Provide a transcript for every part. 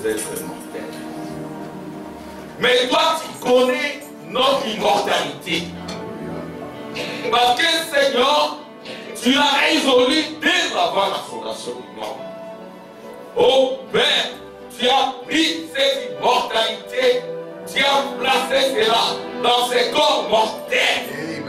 êtres mortels. Mais toi, tu connais notre immortalité. Parce que, Seigneur, tu l'as résolu dès avant la fondation du monde. Oh Père, tu as pris cette immortalité, tu as placé cela dans ces corps mortels.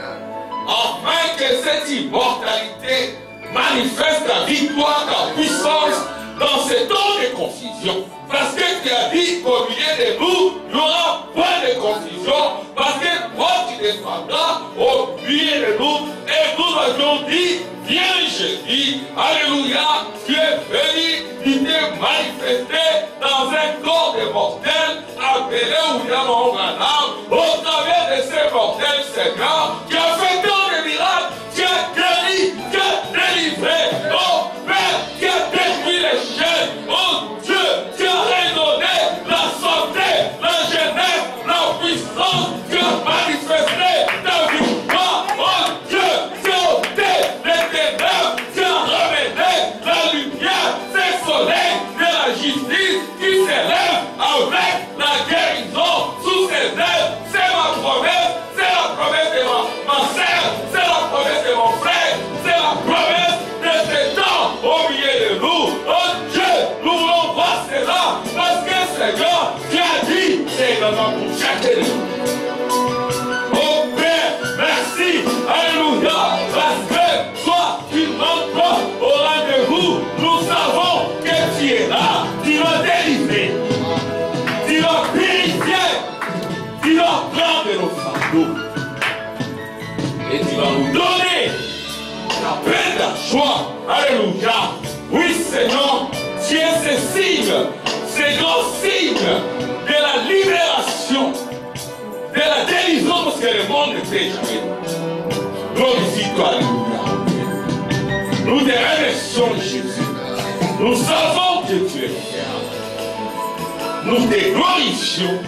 Afin que cette immortalité manifeste ta victoire, ta puissance dans ces temps de confusion. Parce que tu as dit qu'au milieu de nous, il n'y aura pas de confusion. Parce que toi, tu défendras au milieu de nous. Et nous avions dit, viens Jésus, alléluia, tu es venu, tu t'es manifesté dans un corps de mortels, appelé William Branham, au travers de ces mortels, Seigneur, tu as fait tant de miracles, tu as guéri, tu as délivré, oh Père, tu as détruit les chaînes, oh Dieu, tu as redonné la santé, la jeunesse, la puissance, tu as manifesté ta victoire, oh Dieu, tu as ôté les ténèbres, tu as ramené la lumière, c'est soleil de la justice qui s'élève avec la guérison sous ses ailes, c'est ma promesse, c'est la promesse de ma sœur, c'est la promesse de mon frère, c'est la promesse de ces temps au milieu de nous. Oh Dieu, nous voulons voir cela parce que Seigneur, tu as dit, c'est également pour chacun de nous. Oh Père, merci, alléluia, parce que toi, tu n'entres pas au rendez-vous. Nous savons que tu es là, tu vas délivrer, tu vas purifier, tu vas prendre nos fardeaux. Et tu vas nous donner la paix, la joie. Alléluia. Oui, Seigneur, tu es ce signe, ce grand signe de la libération, de la délivrance que le monde ne peut jamais. Glorifie-toi, alléluia. Nous te remercions, Jésus. Nous savons que tu es fier. Nous te glorifions,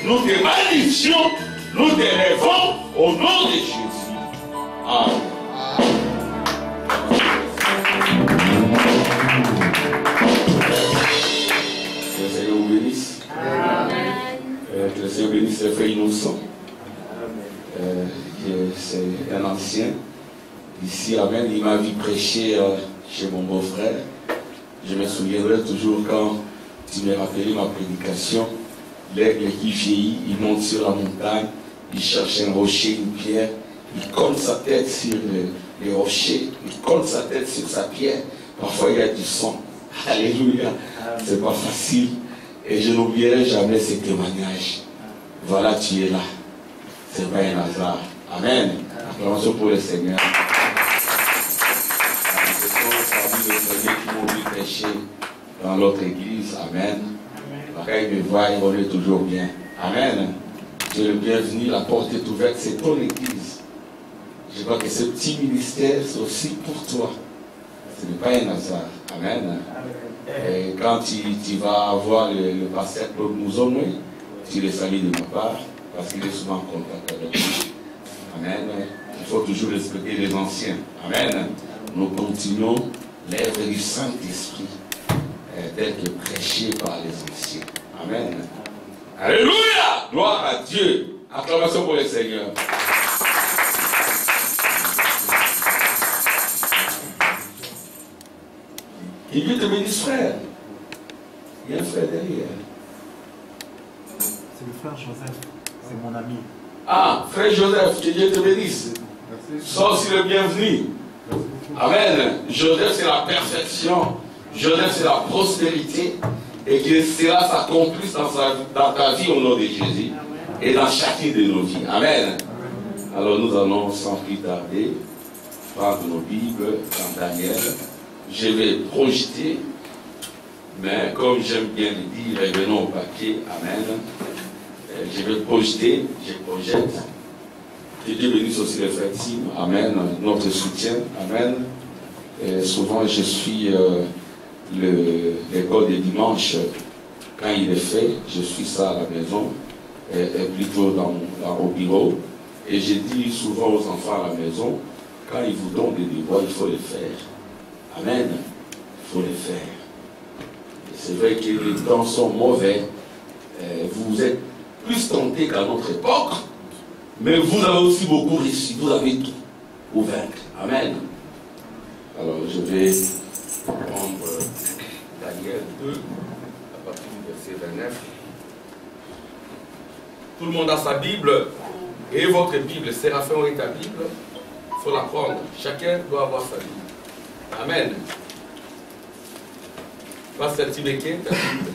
nous te magnifions, nous te lèvons au nom de Jésus. Amen. Que le Seigneur vous bénisse. Amen. Que le Seigneur bénisse le frère innocent. C'est un ancien. Ici, amen. Il m'a vu prêcher chez mon beau-frère. Je me souviendrai toujours quand tu m'as rappelé ma prédication. L'aigle qui vieillit, il monte sur la montagne, il cherche un rocher, une pierre. Il colle sa tête sur les rochers, il colle sa tête sur sa pierre. Parfois il y a du sang. Alléluia. C'est pas facile. Et je n'oublierai jamais ces témoignages. Voilà, tu es là. C'est pas un hasard. Amen. Acclamation pour le Seigneur. Ce sont parmi les premiers qui m'ont vu prêcher dans l'autre église. Amen. Quand ils me voient, on est toujours bien. Amen. Tu es le bienvenu, la porte est ouverte, c'est ton église. Je crois que ce petit ministère, c'est aussi pour toi. Ce n'est pas un hasard. Amen. Et quand tu vas voir le pasteur Claude Mouzomoué, tu le salues de ma part, parce qu'il est souvent en contact avec lui. Amen. Il faut toujours respecter les anciens. Amen. Nous continuons l'œuvre du Saint-Esprit, tel que prêché par les anciens. Amen. Alléluia! Gloire à Dieu. Acclamation pour le Seigneur. Et Dieu te bénisse, frère. Il y a un frère derrière. C'est le frère Joseph. C'est mon ami. Ah, frère Joseph, que Dieu te bénisse. Sois aussi le bienvenu. Amen. Joseph, c'est la perfection. Joseph, c'est la prospérité. Et que cela s'accomplisse dans ta vie au nom de Jésus. Et dans chacune de nos vies. Amen. Alors nous allons sans plus tarder prendre nos Bibles dans Daniel. Je vais projeter, mais comme j'aime bien le dire, revenons au papier. Amen. Je vais projeter, je projette. Que Dieu bénisse aussi les frères Tim. Amen. Notre soutien. Amen. Et souvent je suis l'école des dimanches, quand il est fait, je suis ça à la maison, et plutôt au bureau. Et je dis souvent aux enfants à la maison, quand ils vous donnent des devoirs, il faut les faire. Amen. Il faut les faire. C'est vrai que les temps sont mauvais. Vous êtes plus tentés qu'à notre époque. Mais vous avez aussi beaucoup réussi. Vous avez tout pour vaincre. Amen. Alors je vais prendre Daniel 2, à partir du verset 29. Tout le monde a sa Bible. Et votre Bible, Séraphin est ta Bible. Il faut la prendre. Chacun doit avoir sa Bible. Amen. Pasteur Tibéké, ta Bible.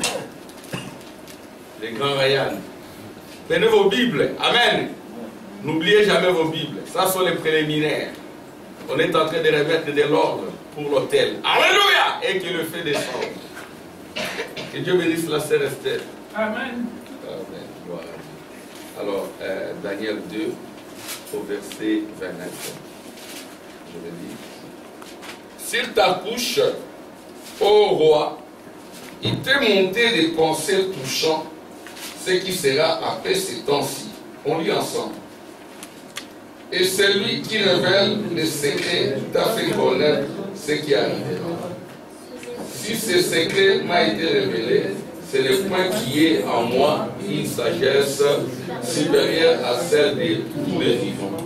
Les grands Ryan. Prenez vos Bibles. Amen. N'oubliez jamais vos Bibles. Ça sont les préliminaires. On est en train de remettre de l'ordre pour l'autel. Alléluia! Et que le fait descendre. Que Dieu bénisse la sœur Esther. Amen. Amen. Gloire à Dieu. Alors, Daniel 2, au verset 29. Je vais dire. S'il t'accouche, ô roi, il t'est monté des pensées touchant ce qui sera après ces temps-ci. On lit ensemble. Et celui qui révèle les secrets t'a fait connaître ce qui arrivera. Si ce secret m'a été révélé, c'est le point qui est en moi une sagesse supérieure à celle de tous les vivants.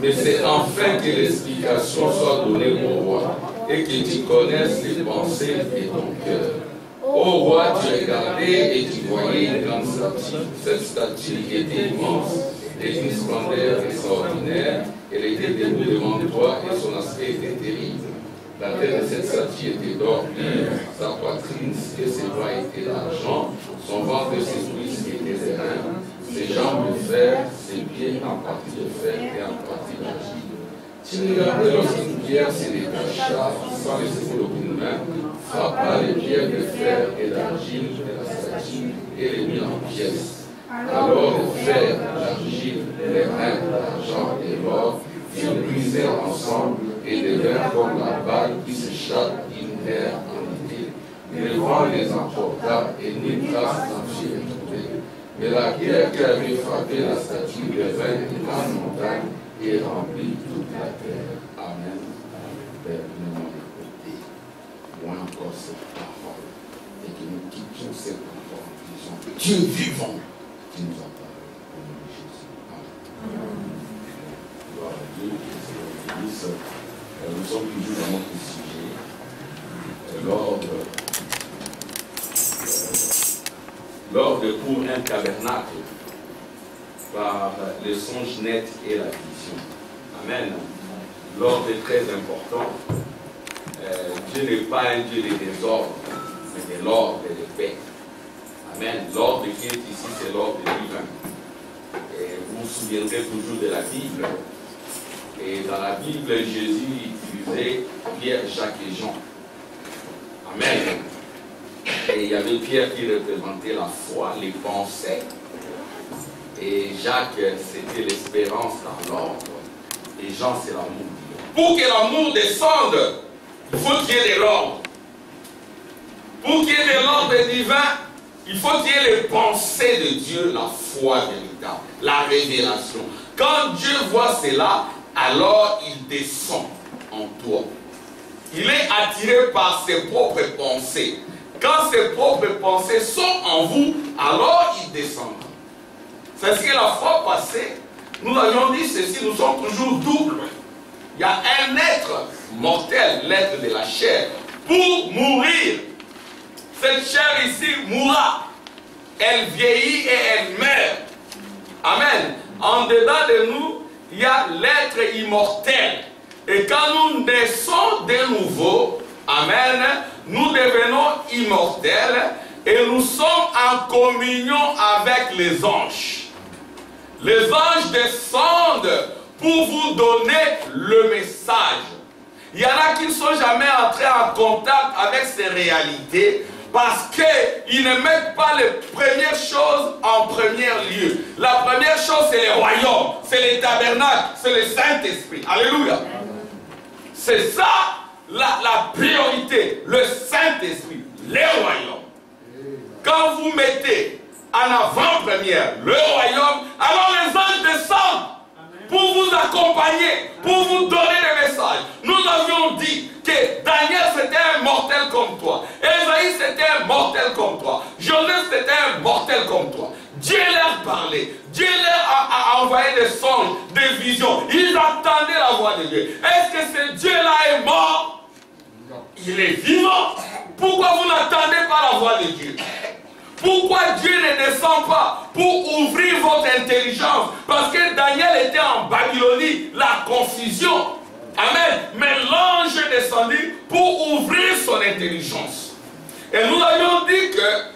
Mais c'est enfin que l'explication soit donnée au roi et que tu connaisses les pensées de ton cœur. Ô roi, tu regardais et tu voyais une grande statue. Cette statue était immense et d'une splendeur extraordinaire. Elle était debout devant toi et son aspect était terrible. La tête de cette statue était d'or pur, sa poitrine et ses bras étaient d'argent, son ventre et ses cuisses étaient de reins, ses jambes de fer, ses pieds en partie de fer et en partie d'argile. Tu regardais lorsqu'une pierre se détacha sans laisser aucune main, frappa les pierres de fer et d'argile de la statue et les mit en pièces. Alors le fer, l'argile, les reins, l'argent et l'or furent brisés ensemble et devinrent comme la balle qui s'échappe d'une mer en été. Et le vent les emporta et nulle trace n'en fut retrouvée. Mais la pierre qui avait frappé la statue devint une grande montagne et remplit toute la terre. Amen. Père, nous m'en écouter. Loin encore cette parole. Et que nous quittions cette parole en disant que Dieu vivant qui nous a parlé. Au nom de Jésus. Amen. Gloire à Dieu. Nous sommes toujours dans notre sujet. L'ordre pour un tabernacle par les songes nets et la vision. Amen. L'ordre est très important. Dieu n'est pas un Dieu de désordre, mais de l'ordre et de paix. Amen. L'ordre qui est ici, c'est l'ordre divin. Et vous vous souviendrez toujours de la Bible. Et dans la Bible, Jésus utilisait Pierre, Jacques et Jean. Amen. Et il y avait Pierre qui représentait la foi, les pensées. Et Jacques, c'était l'espérance dans l'ordre. Et Jean, c'est l'amour. Pour que l'amour descende, il faut qu'il y ait de l'ordre. Pour qu'il y ait de l'ordre divin, il faut qu'il y ait les pensées de Dieu, la foi véritable, la révélation. Quand Dieu voit cela, alors il descend en toi. Il est attiré par ses propres pensées. Quand ses propres pensées sont en vous, alors il descend. C'est ce que la fois passée, nous avions dit ceci, nous sommes toujours doubles. Il y a un être mortel, l'être de la chair, pour mourir. Cette chair ici mourra. Elle vieillit et elle meurt. Amen. En dedans de nous, il y a l'être immortel. Et quand nous naissons de nouveau, amen, nous devenons immortels et nous sommes en communion avec les anges. Les anges descendent pour vous donner le message. Il y en a qui ne sont jamais entrés en contact avec ces réalités parce qu'ils ne mettent pas les premières choses en premier lieu. La première chose, c'est les royaumes, c'est les tabernacles, c'est le Saint-Esprit. Alléluia. C'est ça la priorité, le Saint-Esprit, les royaumes. Quand vous mettez en avant-première le royaume, alors les anges descendent pour vous accompagner, pour vous donner des messages. Nous avions dit que Daniel c'était un mortel comme toi. Esaïe Moïse était un mortel comme toi. Joseph c'était un mortel comme toi. Dieu leur parlait. Dieu leur a envoyé des songes, des visions. Ils attendaient la voix de Dieu. Est-ce que ce Dieu-là est mort? Non. Il est vivant. Pourquoi vous n'attendez pas la voix de Dieu? Pourquoi Dieu ne descend pas pour ouvrir votre intelligence? Parce que Daniel était en Babylonie, la confusion. Amen. Mais l'ange est descendu pour ouvrir son intelligence. Et nous avions dit que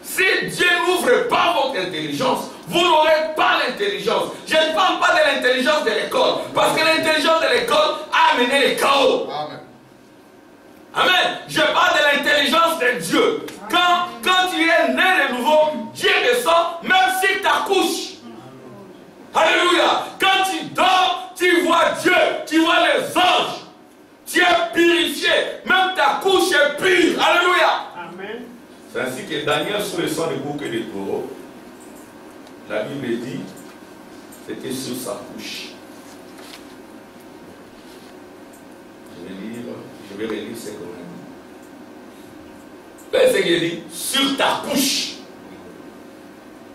si Dieu n'ouvre pas votre intelligence, vous n'aurez pas l'intelligence. Je ne parle pas de l'intelligence de l'école, parce que l'intelligence de l'école a amené le chaos. Amen. Amen. Je parle de l'intelligence de Dieu. Quand tu es né de nouveau, Dieu descend, même si tu accouches. Alléluia. Quand tu dors, tu vois Dieu, tu vois les anges. Tu es purifié. Même ta couche est pure. Alléluia. Amen. C'est ainsi que Daniel, sous le sang de bouc et de taureau, la Bible dit, c'était sur sa couche. Je vais relire ce qu'on a dit. C'est ce qu'il dit, sur ta couche.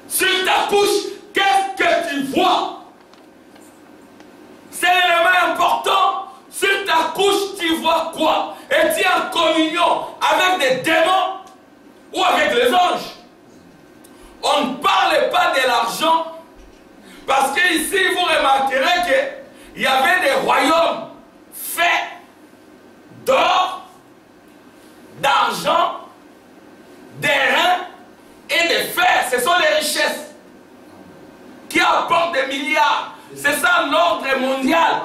Sur ta couche, qu'est-ce que tu vois? C'est l'élément important. Sur ta couche, tu vois quoi? Es-tu en communion avec des démons ou avec les anges? On ne parle pas de l'argent, parce que ici, vous remarquerez qu'il y avait des royaumes faits d'or, d'argent, d'airain et de fer. Ce sont les richesses qui apportent des milliards. C'est ça l'ordre mondial.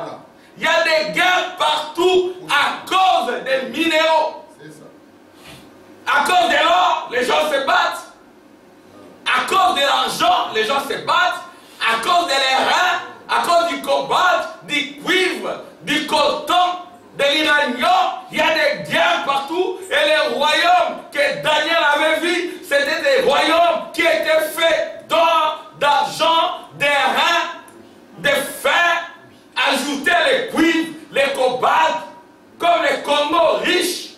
Il y a des guerres partout à cause des minéraux. À cause de l'or, les gens se battent. À cause de l'argent, les gens se battent. À cause de l'airain, à cause du cobalt, du cuivre, du coton, de l'uranium, il y a des guerres partout. Et les royaumes que Daniel avait vus, c'était des royaumes qui étaient faits d'or, d'argent, d'airain, de fer. Ajoutez les cuivres, les cobalt, comme les Congo riches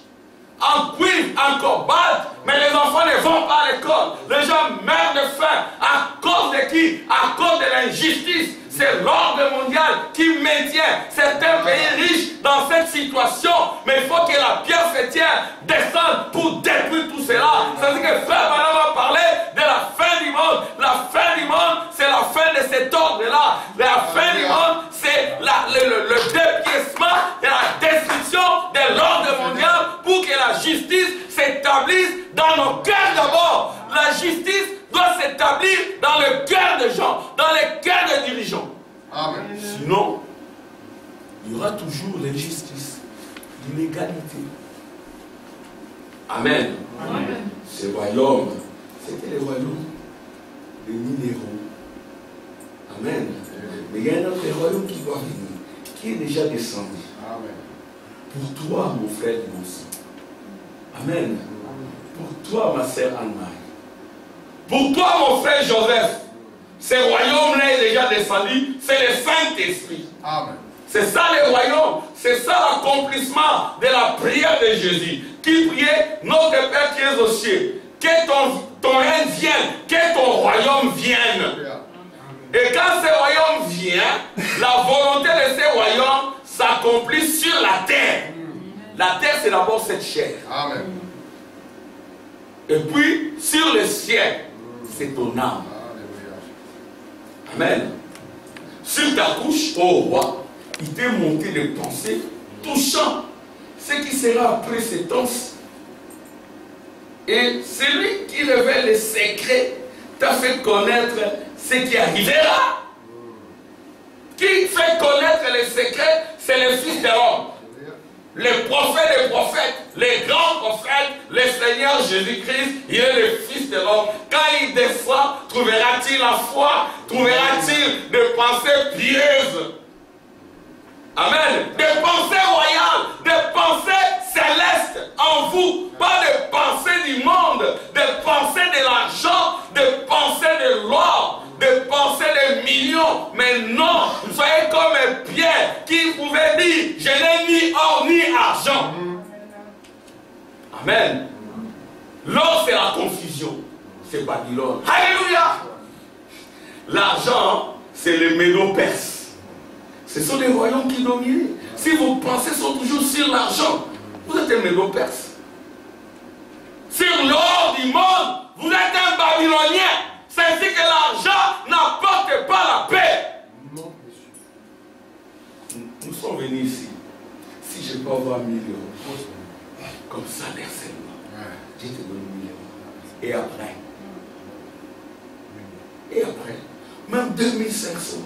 en cuivre, en cobalt, mais les enfants ne vont pas à l'école. Les gens meurent de faim. À cause de qui? À cause de l'injustice. C'est l'ordre mondial qui maintient certains pays riches dans cette situation. Mais il faut que la pierre fêtière descende pour détruire tout cela. C'est-à-dire que Frère Branham a parlé de la fin du monde. La fin du monde, c'est la fin de cet ordre-là. La fin du monde, c'est le dépiècement et la destruction de l'ordre mondial pour que la justice s'établisse dans nos cœurs d'abord. La justice doit s'établir dans le cœur des gens, dans les cœurs des dirigeants. Amen. Sinon, il y aura toujours l'injustice, l'inégalité. Amen. Amen. Ce royaume, c'était le royaume des minéraux. Amen. Mais il y a un autre royaume qui doit venir, qui est déjà descendu. Amen. Pour toi, mon frère Dimanche. Amen. Pour toi, ma sœur Anne-Marie. Pour toi, mon frère Joseph. Ce royaume-là est déjà descendu. C'est le Saint-Esprit. Amen. C'est ça le royaume. C'est ça l'accomplissement de la prière de Jésus. Qui priait, notre Père qui es aux cieux. Que ton règne vienne. Que ton royaume vienne. Et quand ce royaume vient, la volonté de ce royaume s'accomplit sur la terre. La terre, c'est d'abord cette chair. Amen. Et puis, sur le ciel, c'est ton âme. Amen. Sur ta couche, ô roi, il t'est monté des pensées touchant ce qui sera après ces temps-ci. Et celui qui révèle les secrets t'a fait connaître ce qui arrivera. Qui fait connaître les secrets, c'est le Fils de l'homme. Les prophètes des prophètes, les grands prophètes, le Seigneur Jésus-Christ, il est le Fils de l'homme. Quand il descend, trouvera-t-il la foi? Trouvera-t-il des pensées pieuses? Amen. Des pensées royales, des pensées célestes en vous. Pas des pensées du monde, des pensées de l'argent, des pensées de l'or, des pensées de millions. Mais non, vous soyez comme Pierre qui pouvait dire, je n'ai ni or ni argent. Amen. Amen. L'or, c'est la confusion. C'est Babylone. Alléluia. L'argent, c'est les Médo-Perses. Ce sont les royaumes qui dominent. Si vos pensées sont toujours sur l'argent, vous êtes un Médo-Perse. Sur l'or du monde, vous êtes un Babylonien. C'est ainsi que l'argent n'apporte pas la paix. Non, monsieur. Nous sommes venus ici. Si je peux avoir 1 000 euros, comme salaire seulement, je te donne 1 000 euros. Et après, même 2500,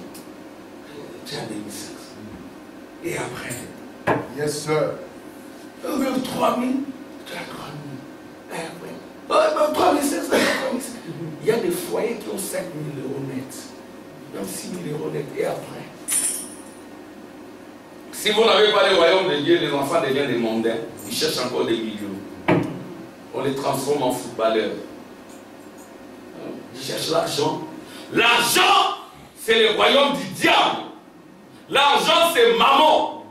tu as 2500. Et après, yes sir. Même 3000, tu as 3000. Et après, même 3500, 3500. Il y a des foyers qui ont 5 000 euros net, même 6 000 euros net. Et après, si vous n'avez pas le royaume de Dieu, les enfants deviennent des mondains. Ils cherchent encore des millions. On les transforme en footballeurs. Ils cherchent l'argent. L'argent, c'est le royaume du diable. L'argent, c'est maman.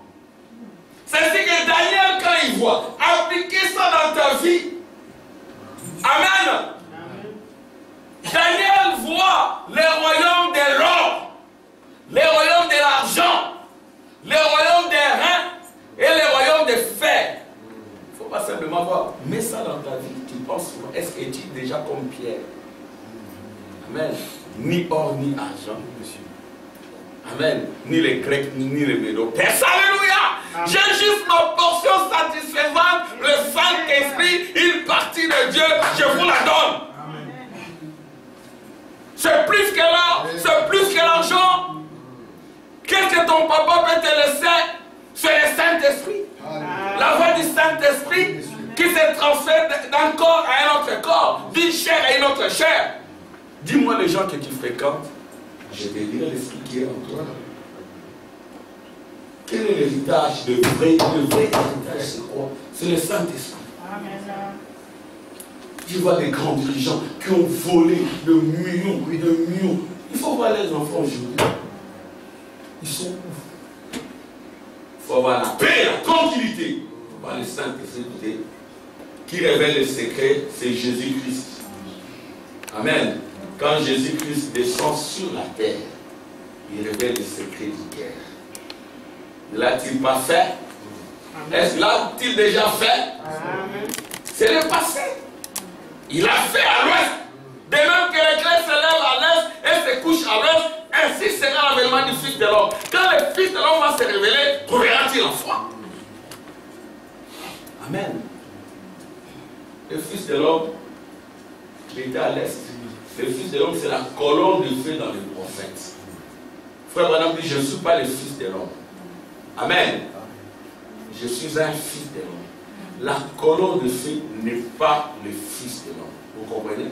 C'est ce que Daniel, quand il voit, appliquer ça dans ta vie. Amen. Daniel voit les royaumes de l'or, les royaumes de l'argent, les royaumes des reins et les royaumes des fer. Il ne faut pas simplement voir. Mets ça dans ta vie. Tu penses, est-ce que tu es déjà comme Pierre? Amen. Ni or, ni argent. Amen. Ni les Grecs, ni les Médo-Perses. Alléluia. J'ai juste ma portion satisfaisante. Le Saint-Esprit, une partie de Dieu, je vous la donne. C'est plus que l'or, c'est plus que l'argent. Qu'est-ce que ton papa peut te laisser? C'est le Saint-Esprit. La voix du Saint-Esprit qui se transfère d'un corps à un autre corps, d'une chair à une autre chair. Dis-moi les gens que tu fréquentes, je vais dire l'esprit qui est en toi. Quel est l'héritage, le vrai héritage, c'est quoi? C'est le Saint-Esprit. Tu vois des grands dirigeants qui ont volé de millions et de millions. Il faut voir les enfants aujourd'hui. Ils sont ouf. Il faut avoir la paix, la tranquillité. Il faut voir le Saint-Esprit qui révèle le secret, c'est Jésus-Christ. Amen. Quand Jésus-Christ descend sur la terre, il révèle le secret du cœur. L'a-t-il pas fait? Est-ce l'a-t-il déjà fait? C'est le passé. Il a fait à l'ouest. De même que l'éclair se lève à l'est et se couche à l'ouest, ainsi sera l'avènement du Fils de l'homme. Quand le Fils de l'homme va se révéler, trouvera-t-il la foi? Amen. Le Fils de l'homme, il était à l'est. Le Fils de l'homme, c'est la colonne de feu dans les prophètes. Frère Branham dit, je ne suis pas le Fils de l'homme. Amen. Je suis un Fils de l'homme. La colonne de feu n'est pas le Fils de l'homme. Vous comprenez?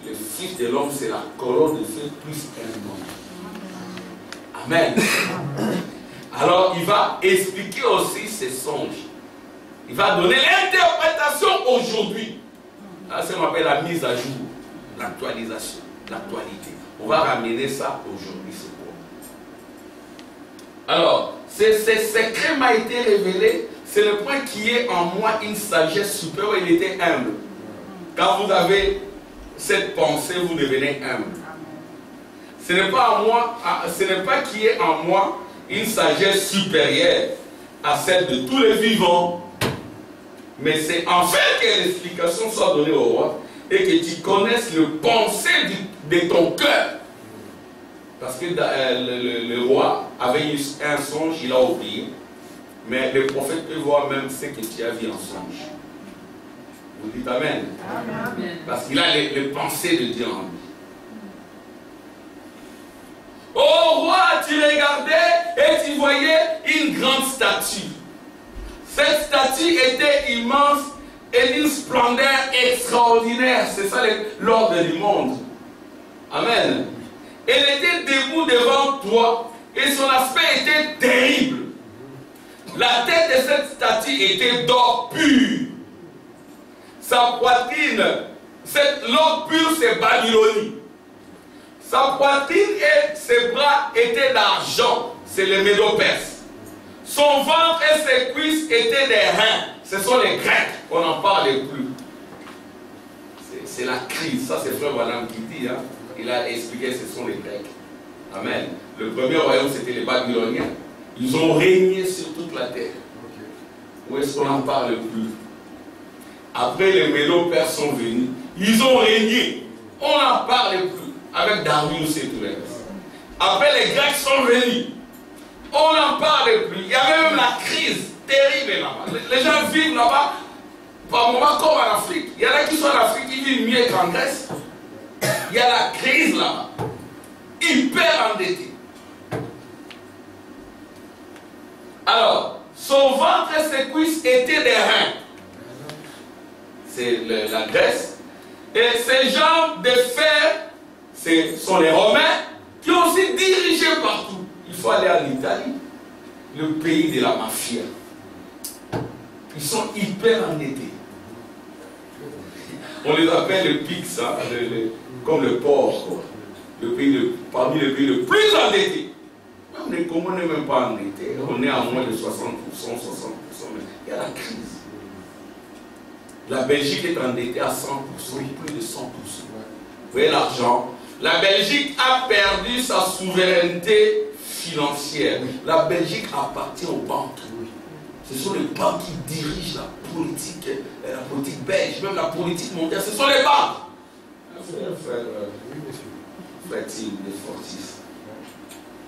Le Fils de l'homme, c'est la colonne de feu plus un homme. Amen. Alors, il va expliquer aussi ses songes. Il va donner l'interprétation aujourd'hui. Ça s'appelle la mise à jour, l'actualisation, l'actualité. On va ramener ça aujourd'hui. Alors, ce secret m'a été révélé. C'est le point qui est en moi une sagesse supérieure. Il était humble. Quand vous avez cette pensée, vous devenez humble. Ce n'est pas en moi, ce n'est pas qui est en moi une sagesse supérieure à celle de tous les vivants. Mais c'est enfin que l'explication soit donnée au roi et que tu connaisses le pensée de ton cœur. Parce que le roi avait eu un songe, il a oublié. Mais le prophète peut voir même ce que tu as vu en songe. Vous dites Amen. Amen. Parce qu'il a les pensées de Dieu en lui. Ô roi, tu regardais et tu voyais une grande statue. Cette statue était immense et d'une splendeur extraordinaire. C'est ça l'ordre du monde. Amen. Elle était debout devant toi et son aspect était terrible. La tête de cette statue était d'or pur. Sa poitrine, l'or pur, c'est Babylonie. Sa poitrine et ses bras étaient d'argent, c'est les Médo-Perses. Son ventre et ses cuisses étaient des reins, Ce sont les Grecs, on n'en parle plus. C'est la crise, ça c'est frère Madame qui dit, hein. Il a expliqué que ce sont les Grecs. Amen. Le premier royaume c'était les Babyloniens. Ils ont régné sur toute la terre. Où est-ce qu'on n'en parle plus? Après les Médo-Perses sont venus, ils ont régné. On n'en parle plus. Avec Darius et tout le reste. Après les Grecs sont venus. On n'en parle plus. Il y avait même la crise terrible là-bas. Les gens vivent là-bas, par moments comme en Afrique. Il y en a qui sont en Afrique, qui vivent mieux qu'en Grèce. Il y a la crise là-bas. Hyper endetté. Alors, son ventre et ses cuisses étaient des reins. C'est la Grèce. Et ces gens de fer, ce sont les Romains qui ont aussi dirigé partout. Il faut aller en Italie, le pays de la mafia. Ils sont hyper endettés. On les appelle le PIX, hein, comme le porc, quoi. Parmi les pays les plus endettés. On n'est même pas endetté. On est à moins de 60%, 60%. Mais il y a la crise. La Belgique est endettée à 100%, plus de 100%. Vous voyez l'argent? La Belgique a perdu sa souveraineté financière. La Belgique appartient aux banques. Ce sont les banques qui dirigent la politique belge, même la politique mondiale. Ce sont les banques. Frère-t-il de Fortis,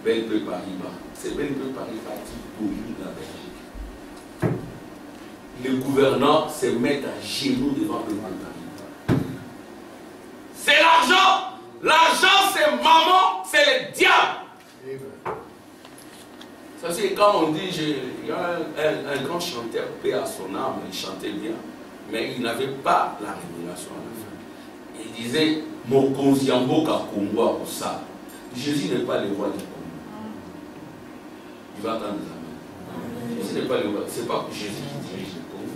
BNP Paribas. C'est BNP Paribas qui pollue la Belgique. Les gouvernants se mettent à genoux devant BNP Paribas. C'est l'argent. L'argent, c'est maman, c'est le diable. Ça, c'est quand on dit, il y a un grand chanteur, paix à son âme, il chantait bien, mais il n'avait pas la révélation à la fin. Il disait, Mokonzi Mboka Kongo Osa. Jésus n'est pas le roi du Congo. Il va attendre les amens. Jésus n'est pas le roi. Ce n'est pas Jésus qui dirige le Congo.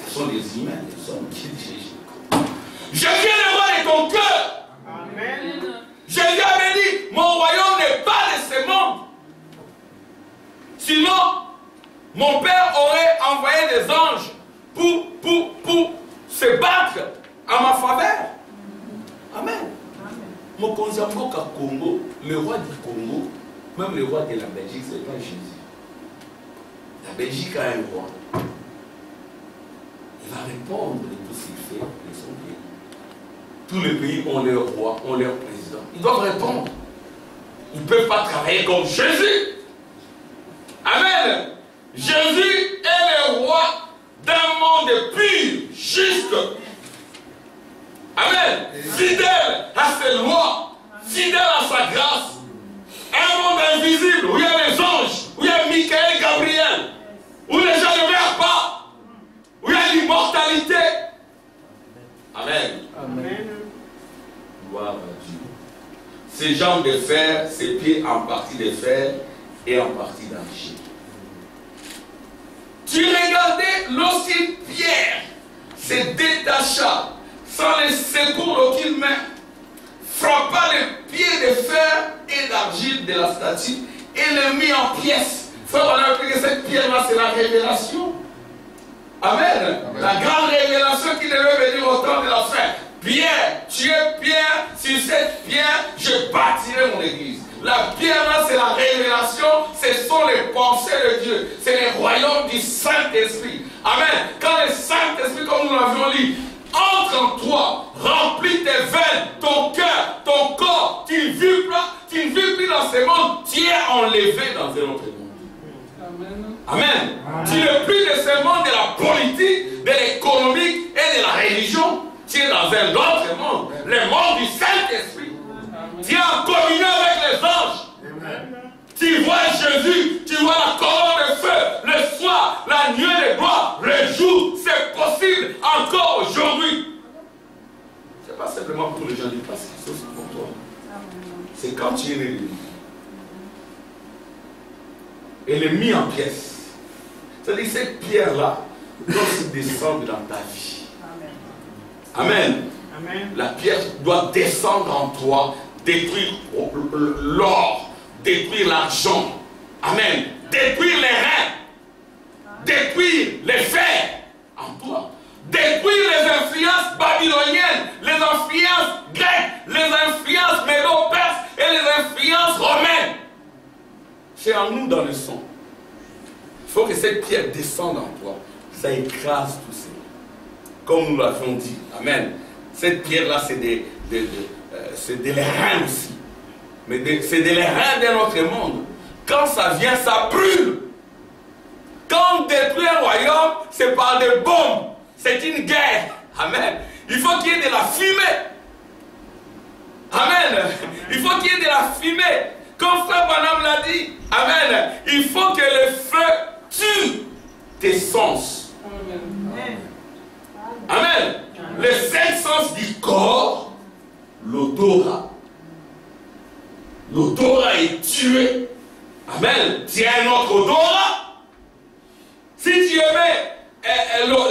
Ce sont les humains, les hommes qui dirigent le Congo. Jésus est le roi de ton cœur. Amen. Jésus avait dit, mon royaume n'est pas de ce monde. Sinon, mon Père aurait envoyé des anges pour se battre à ma faveur. Amen. Mon Konzamboka Congo, le roi du Congo, même le roi de la Belgique, ce n'est pas Jésus. La Belgique a un roi. Il va répondre de tout ce qu'il fait de son pays. Tous les pays ont leur roi, ont leur président. Ils doivent répondre. Ils ne peuvent pas travailler comme Jésus. Amen. Jésus est le roi d'un monde pur, juste. Amen. Fidèle à ses lois, fidèle à sa grâce. Un monde invisible où il y a les anges, où il y a Michael, Gabriel, où les gens ne meurent pas, où il y a l'immortalité. Amen. Amen. Gloire à Dieu. Ces jambes de fer, ses pieds en partie de fer et en partie d'argile. Tu regardais lorsqu'une pierre se détacha sans le secours d'aucune main, frappa les pieds de fer et d'argile de la statue et le mit en pièces. Frère, on a appris que cette pierre-là, c'est la révélation. Amen. Amen. La grande révélation qui devait venir au temps de la fin. Pierre, tu es pierre, sur cette pierre, je bâtirai mon église. La pierre là, c'est la révélation, ce sont les pensées de Dieu, c'est les royaumes du Saint-Esprit. Amen. Quand le Saint-Esprit, comme nous l'avions dit, entre en toi, remplis tes veines, ton cœur, ton corps, tu ne vis plus dans ce monde, tu es enlevé dans un autre monde. Amen. Amen. Amen. Tu n'es plus de ce monde de la politique, de l'économie et de la religion. Tu es dans un autre monde, le monde du Saint-Esprit. Tu es en communion avec les anges. Amen. Tu vois Jésus, tu vois la colonne de feu, le soir, la nuit de gloire, le jour, c'est possible encore aujourd'hui. Ce n'est pas simplement pour les gens du passé, c'est aussi pour toi. C'est quand tu es né. Elle est mise en pièces. C'est-à-dire que cette pierre-là doit se descendre dans ta vie. Amen. Amen. La pierre doit descendre en toi, détruire l'or, détruire l'argent. Amen. Détruire les reins, détruire les fers. détruire les influences babyloniennes, les influences grecques, les influences médo-perses et les influences romaines. C'est en nous dans le sang. Il faut que cette pierre descende en toi. Ça écrase tout ça. Comme nous l'avons dit. Amen. Cette pierre-là, c'est des reins aussi. Mais c'est des reins d'un autre monde. Quand ça vient, ça brûle. Quand on détruit un royaume, c'est par des bombes. C'est une guerre. Amen. Il faut qu'il y ait de la fumée. Amen. Il faut qu'il y ait de la fumée. Comme Frère Branham l'a dit. Amen. Il faut que le feu tue tes sens. Amen. Amen. Les 5 sens du corps, l'odorat. L'odorat est tué. Amen. Tu as un autre odorat. Si tu aimais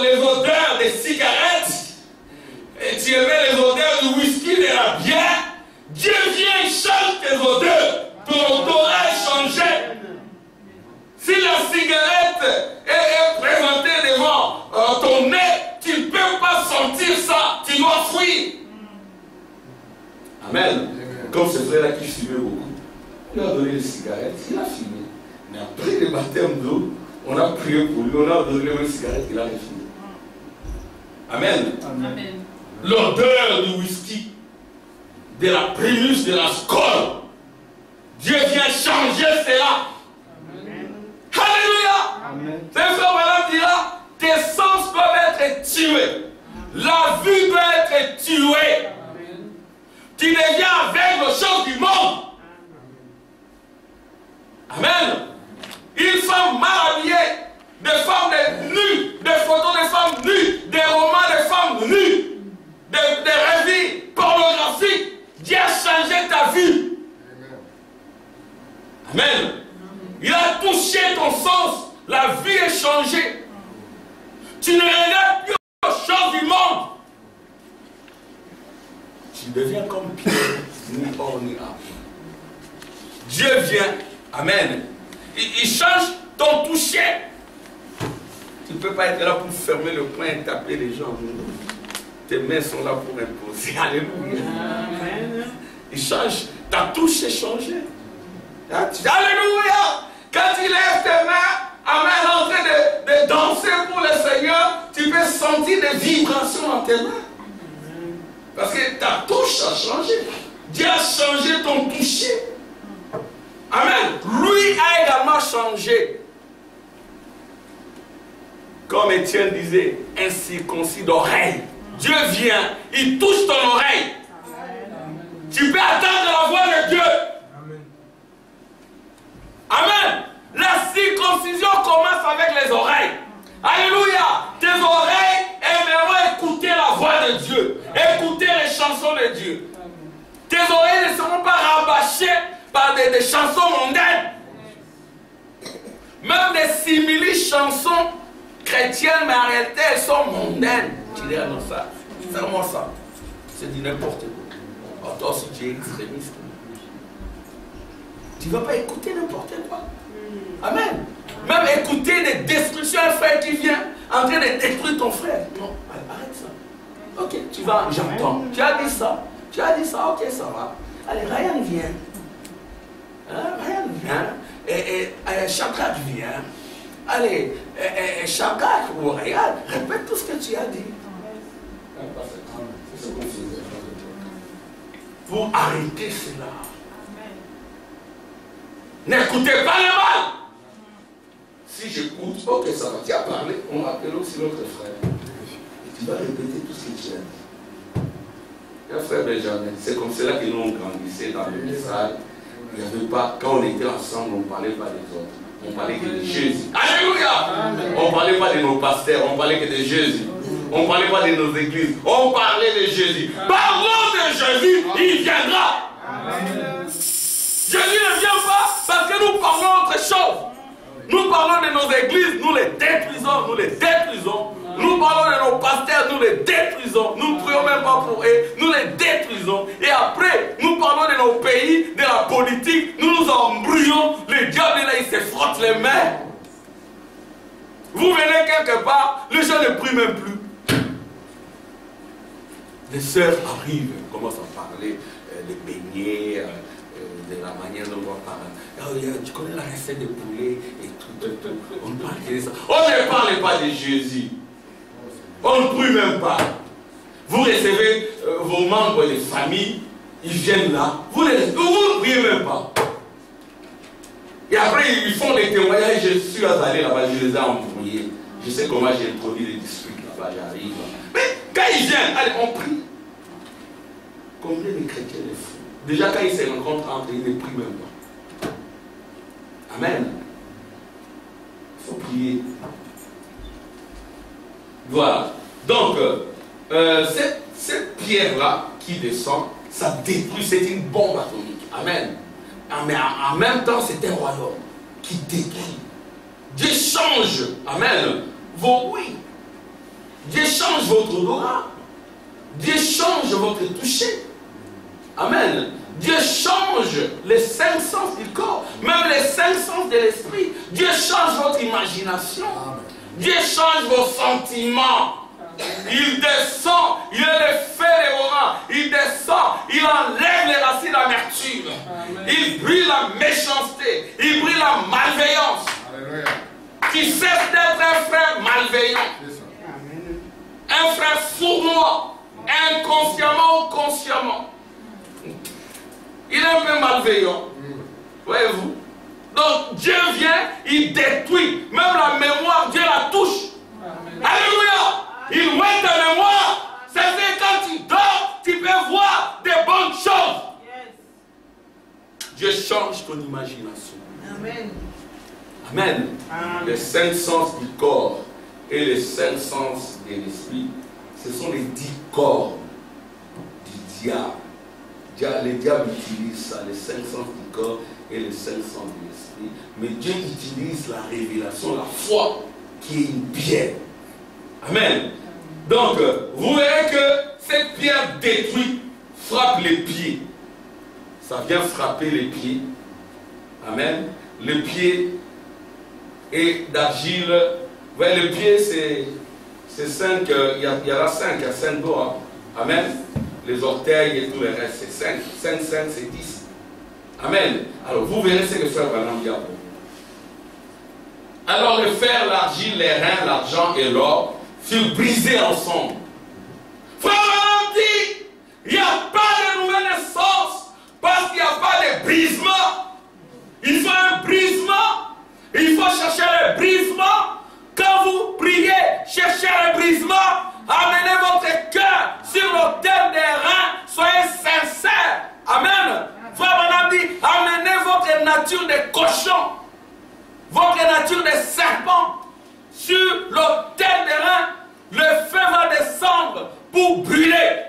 les odeurs des cigarettes, et tu aimais les odeurs du whisky, de la bière, Dieu vient et change tes odeurs. Ton odorat est changé. Si la cigarette est présentée devant ton nez, tu ne peux pas sentir ça. Tu dois fuir. Amen. Comme ce frère-là qui fumait beaucoup. Il a donné les cigarettes, il a fumé. Mais après le baptême d'eau, on a prié pour lui, on a donné les cigarettes, il a fumé. Amen. Amen. L'odeur du whisky, de la prémisse, de la scolle. Dieu vient changer cela. Amen. Alléluia. C'est ce que Madame dira, tes sens peuvent être tués. La vue doit être tuée. Amen. Tu deviens aveugle aux choses du monde. Amen. Une femme mal habillée, des femmes nues, des photos de femmes nues, des romans de femmes nues, des revues pornographiques. Dieu a changé ta vie. Amen. Il a touché ton sens. La vie est changée. Tu ne regardes plus aux choses du monde. Tu deviens comme Pierre, ni or ni âme. Dieu vient. Amen. Il change ton toucher. Tu ne peux pas être là pour fermer le poing et taper les gens. Tes mains sont là pour imposer. Alléluia. Amen. Il change. Ta touche est changée. Alléluia. Quand il lève tes mains, Amen, en train de danser pour le Seigneur, tu peux sentir des vibrations dans tes mains. Parce que ta touche a changé. Dieu a changé ton toucher. Amen. Lui a également changé. Comme Étienne disait, un circoncis d'oreille. Dieu vient, il touche ton oreille. Amen. Tu peux attendre la voix de Dieu. Amen. Amen. La circoncision commence avec les oreilles. Alléluia. Tes oreilles aimeront écouter la voix de Dieu. Écouter les chansons de Dieu. Tes oreilles ne seront pas rabâchées par des chansons mondaines. Même des simili chansons chrétiennes, mais en réalité elles sont mondaines. Tu dis non, ça, c'est vraiment ça. C'est du n'importe quoi. Alors, toi aussi tu es extrémiste. Tu ne vas pas écouter n'importe quoi. Amen. Même écouter des destructions, un frère qui vient en train de détruire ton frère. Non, arrête ça. Ok, tu vas, j'entends. Tu as dit ça. Tu as dit ça, ok, ça va. Allez, Ryan vient. Ryan vient. Shadrach vient. Allez, Shadrach ou Ryan, répète tout ce que tu as dit. Pour arrêter cela. N'écoutez pas le mal. Si j'écoute, ok, ça va. Tu as parlé, on appelle aussi notre frère. Et tu vas répéter tout ce que tu as dit. Et frère Benjamin, c'est comme cela que nous on grandissait dans le message. Il n'y avait pas, quand on était ensemble, on ne parlait pas des autres. On parlait que de Jésus. Alléluia! On ne parlait pas de nos pasteurs, on parlait que de Jésus. On ne parlait pas de nos églises, on parlait de Jésus. Parlons de Jésus, il viendra. Amen. Jésus ne vient pas parce que nous parlons autre chose. Nous parlons de nos églises, nous les détruisons, nous les détruisons. Nous parlons de nos pasteurs, nous les détruisons. Nous ne prions même pas pour eux, nous les détruisons. Et après, nous parlons de nos pays, de la politique, nous nous embrouillons. Le diable là, il se frotte les mains. Vous venez quelque part, les gens ne prient même plus. les sœurs arrivent, commencent à parler des beignets, de la manière dont on parle. Tu connais la recette de poulet et tout. On parle de ça. On ne parle pas de Jésus. On ne prie même pas. Vous recevez vos membres de famille, ils viennent là. Vous ne priez même pas. Et après, ils font des témoignages. Je suis allé là-bas, je les ai embrouillés. Je sais comment j'ai introduit les disputes là-bas, j'arrive. Mais quand ils viennent, allez, on prie. Combien de chrétiens les fous? Déjà, quand ils se rencontrent entre eux, ils ne prient même pas. Amen. Il faut prier. Voilà. Donc, cette pierre-là qui descend, ça détruit, c'est une bombe atomique. Amen. Mais en même temps, c'est un royaume qui détruit. Dieu change, amen, vos oui. Dieu change votre odorat. Dieu change votre toucher. Amen. Dieu change les 5 sens du corps, même les 5 sens de l'esprit. Dieu change votre imagination. Dieu change vos sentiments. Il descend, il est le feu des orants. Il descend, il enlève les racines d'amertume. Il brille la méchanceté, il brille la malveillance. Alléluia. Qui cesse d'être un frère malveillant. Un frère sournois, inconsciemment ou consciemment. Il est un peu malveillant. Voyez-vous? Donc Dieu vient, il détruit. Même la mémoire, Dieu la touche. Amen. Alléluia! Il met ta mémoire. C'est-à-dire quand tu dors, tu peux voir des bonnes choses. Yes. Dieu change ton imagination. Amen. Amen. Amen. Les 5 sens du corps et les 5 sens de l'esprit, ce sont les 10 corps du diable. Le diable utilise ça, les 5 sens du corps et les 5 sens de l'esprit. Mais Dieu utilise la révélation, la foi, qui est une pierre. Amen. Donc, vous verrez que cette pierre détruite frappe les pieds. Ça vient frapper les pieds. Amen. Le pied est d'argile. Le pied, c'est 5. Il y en a 5, il y a 5 doigts. Amen. Les orteils et tout le reste, c'est 5. 5, c'est 10. Amen. Alors, vous verrez ce que frère Branham dit à vous. Alors, le fer, l'argile, les reins, l'argent et l'or furent brisés ensemble. Frère Branham dit, il n'y a pas de nouvelle naissance parce qu'il n'y a pas de brisement. Il faut un brisement. Il faut chercher le brisement. Quand vous priez, cherchez le brisement. Amenez votre cœur sur l'autel des reins. Soyez sincères. Amen. Frère Branham dit, amenez votre nature de cochon, votre nature de serpent sur l'autel des reins. Le feu va descendre pour brûler.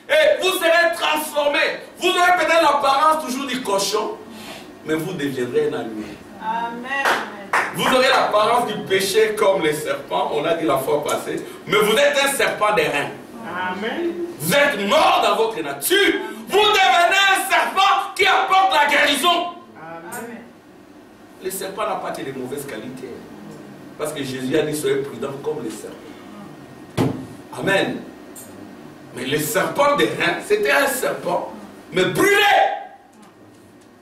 Et vous serez transformé. Vous aurez peut-être l'apparence toujours du cochon, mais vous deviendrez un animal. Amen. Vous aurez l'apparence du péché comme les serpents, on l'a dit la fois passée, mais vous êtes un serpent des reins. Amen. Vous êtes mort dans votre nature. Vous devenez un serpent qui apporte la guérison. Amen. Le serpent n'a pas de mauvaises qualités. Parce que Jésus a dit, soyez prudents comme les serpents. Amen. Mais le serpent des reins, c'était un serpent, mais brûlé.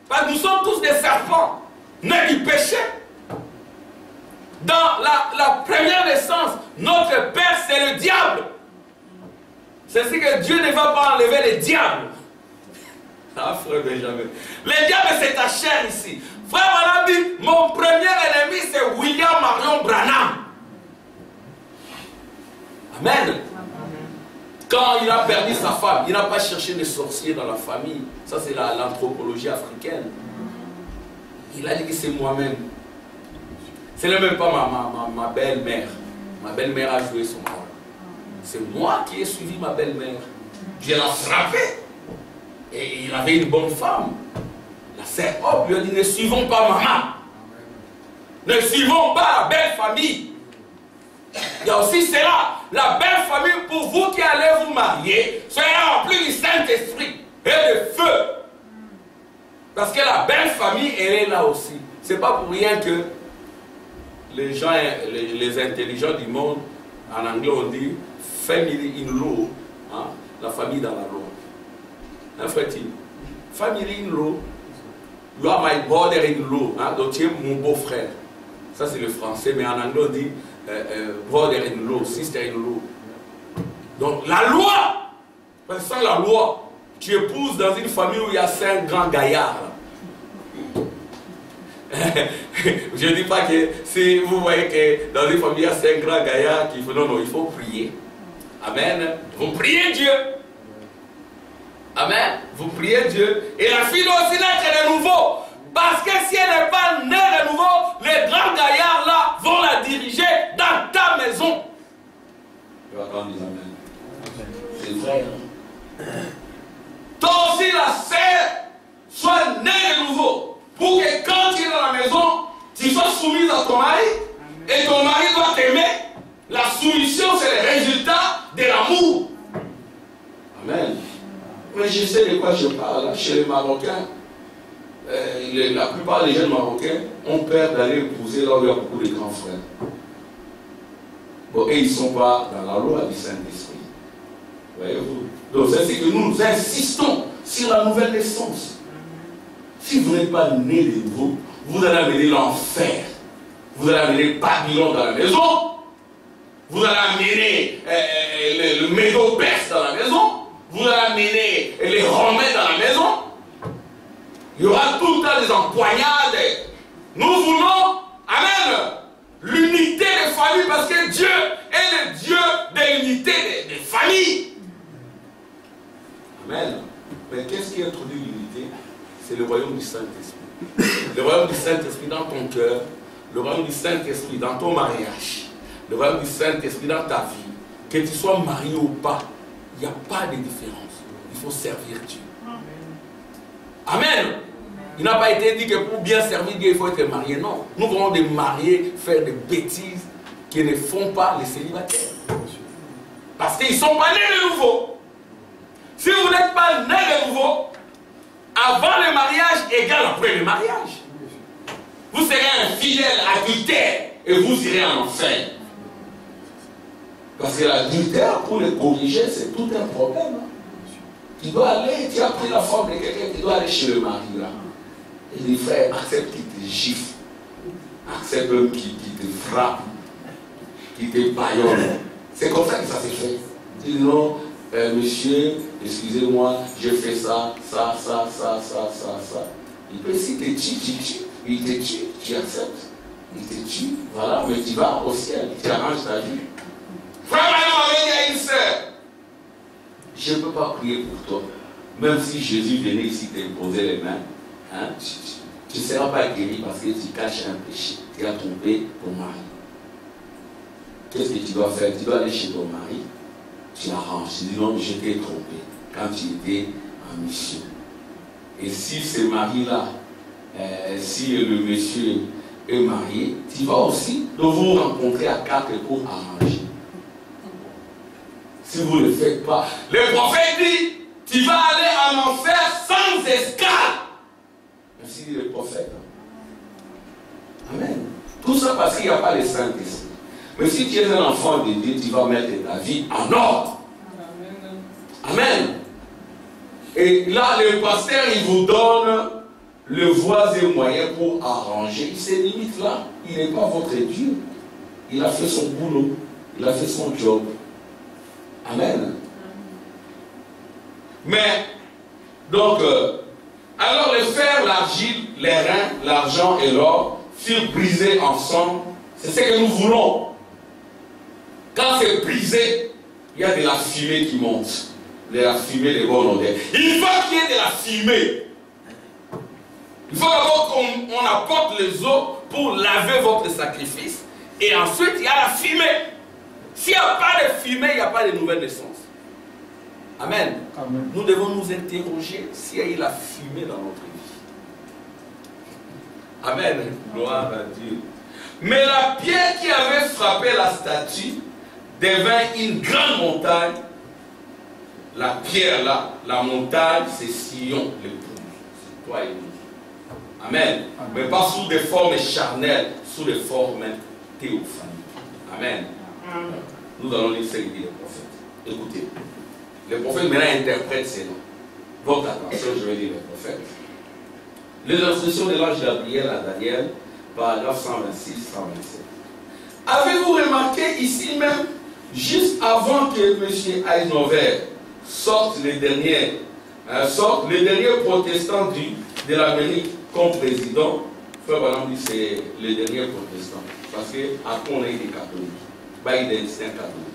Parce que nous sommes tous des serpents, nés du péché. Dans la première naissance, notre père, c'est le diable. C'est ce que Dieu ne va pas enlever le diable. Ah, frère Benjamin. Le diable, c'est ta chair ici. Frère Branham dit, mon premier ennemi, c'est William Marion Branham. Amen. Quand il a perdu sa femme, il n'a pas cherché des sorciers dans la famille. Ça, c'est l'anthropologie africaine. Il a dit que c'est moi-même. Ce n'est même pas ma belle-mère. Ma belle-mère a joué son rôle. C'est moi qui ai suivi ma belle-mère. Dieu l'a frappé. Et il avait une bonne femme. La sœur Hop lui a dit, ne suivons pas maman. Ne suivons pas la belle famille. Il y a aussi cela. La belle famille, pour vous qui allez vous marier, soyez remplis du Saint-Esprit et de feu. Parce que la belle famille, elle est là aussi. C'est pas pour rien que les gens, les intelligents du monde, en anglais on dit family in law, Hein? La famille dans la loi. Hein, frère-t-il? Family in law. You are my brother in law. Hein? Donc tu es mon beau-frère. Ça c'est le français, mais en anglais on dit brother in law, sister in law. Donc la loi, parce que sans la loi, tu épouses dans une famille où il y a 5 grands gaillards. Je ne dis pas que si vous voyez que dans une famille il y a 5 grands gaillards qu'il faut, non, il faut prier. Amen. Vous priez Dieu. Amen. Vous priez Dieu. Et la fille doit aussi naître de nouveau. Parce que si elle n'est pas née de nouveau, les grands gaillards là vont la diriger dans ta maison. Tu vas quand dire amen. C'est vrai. Toi aussi la sœur soit née de nouveau. Pour que quand tu es dans la maison, tu sois soumise à ton mari. Et ton mari doit t'aimer. La soumission c'est le résultat de l'amour. Amen. Mais je sais de quoi je parle. Là, chez les Marocains, la plupart des jeunes Marocains ont peur d'aller épouser là où il y a beaucoup de grands frères. Bon, et ils ne sont pas dans la loi du Saint-Esprit. Voyez-vous? Donc c'est que nous insistons sur la nouvelle naissance. Si vous n'êtes pas né de nouveau, vous allez amener l'enfer. Vous allez amener Babylone dans la maison. Vous allez amener le Médo-Perse dans la maison. Vous allez amener les Romains dans la maison. Il y aura tout le temps des empoignades. Nous voulons, amen, l'unité des familles parce que Dieu est le Dieu de l'unité des familles. Amen. Mais qu'est-ce qui introduit l'unité? C'est le royaume du Saint-Esprit. Le royaume du Saint-Esprit dans ton cœur, le royaume du Saint-Esprit dans ton mariage, le royaume du Saint-Esprit dans ta vie. Que tu sois marié ou pas, il n'y a pas de différence. Il faut servir Dieu. Amen. Il n'a pas été dit que pour bien servir Dieu, il faut être marié. Non. Nous voulons des mariés faire des bêtises qui ne font pas les célibataires. Parce qu'ils ne sont pas nés de nouveau. Si vous n'êtes pas né de nouveau, avant le mariage égale après le mariage. Vous serez un fidèle adultère et vous irez en enfer. Parce que l'adultère, pour le corriger, c'est tout un problème. Tu dois aller, tu as pris la forme de quelqu'un, tu dois aller chez le mari là. Et il dit, frère, accepte qu'il te gifle. Accepte même qu'il te frappe. Qu'il te baillonne. C'est comme ça que ça s'est fait. Il dit non, monsieur, excusez-moi, j'ai fait ça. Il peut si te tue, tu tues. Il te tue, tu acceptes. Il te tue, voilà, mais tu vas au ciel, tu arranges ta vie. Frère, maintenant, il y a une sœur. Je ne peux pas prier pour toi. Même si Jésus venait ici t'imposer les mains, hein, tu ne seras pas guéri parce que tu caches un péché. Tu as trompé ton mari. Qu'est-ce que tu dois faire? Tu dois aller chez ton mari. Tu arranges. Tu dis non, je t'ai trompé quand tu étais en mission. Et si ce mari-là, si le monsieur est marié, tu vas aussi vous rencontrer à 4 pour arranger. Si vous ne le faites pas, le prophète dit, tu vas aller en enfer sans escale. Merci le prophète. Amen. Tout ça parce qu'il n'y a pas le Saint-Esprit. Mais si tu es un enfant de Dieu, tu vas mettre ta vie en ordre. Amen. Et là, le pasteur, il vous donne le voies et moyen pour arranger. Il se limite là. Il n'est pas votre Dieu. Il a fait son boulot. Il a fait son job. Amen. Mais, donc, alors le fer, l'argile, les reins, l'argent et l'or furent brisés ensemble. C'est ce que nous voulons. Quand c'est brisé, il y a de la fumée qui monte. De la fumée de bonne odeur. Il faut qu'il y ait de la fumée. Il faut d'abord qu'on apporte les eaux pour laver votre sacrifice. Et ensuite, il y a la fumée. S'il n'y a pas de fumée, il n'y a pas de nouvelle naissance. Amen. Amen. Nous devons nous interroger s'il y a eu la fumée dans notre vie. Amen. Gloire à Dieu. Mais la pierre qui avait frappé la statue devint une grande montagne. La pierre là, la montagne, c'est Sion, l'épouse. C'est toi et nous. Amen. Amen. Mais pas sous des formes charnelles, sous des formes théophaniques. Amen. Amen. Nous allons lire ce que dit le prophète. Écoutez. Les prophètes maintenant interprètent ces noms. Votre attention, je vais lire les prophètes. Les instructions de l'ange Gabriel à Daniel, paragraphe 126-127. Avez-vous remarqué ici même, juste avant que M. Eisenhower sorte les derniers protestants de l'Amérique comme président, Frère Branham dit c'est les derniers protestants. Parce qu'après on a été catholiques. Biden c'est un catholique.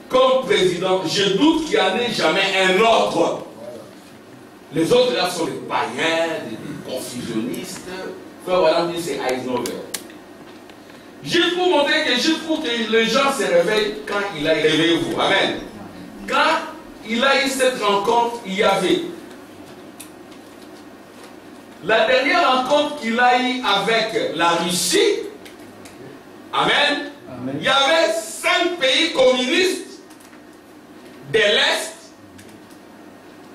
Comme président, je doute qu'il n'y en ait jamais un autre. Les autres là sont des païens, des confusionnistes. Frère Branham dit c'est Eisenhower. Juste pour montrer que, juste pour que les gens se réveillent quand il a réveillé vous. Amen. Quand il a eu cette rencontre, il y avait la dernière rencontre qu'il a eue avec la Russie. Amen. Amen. Il y avait 5 pays communistes de l'Est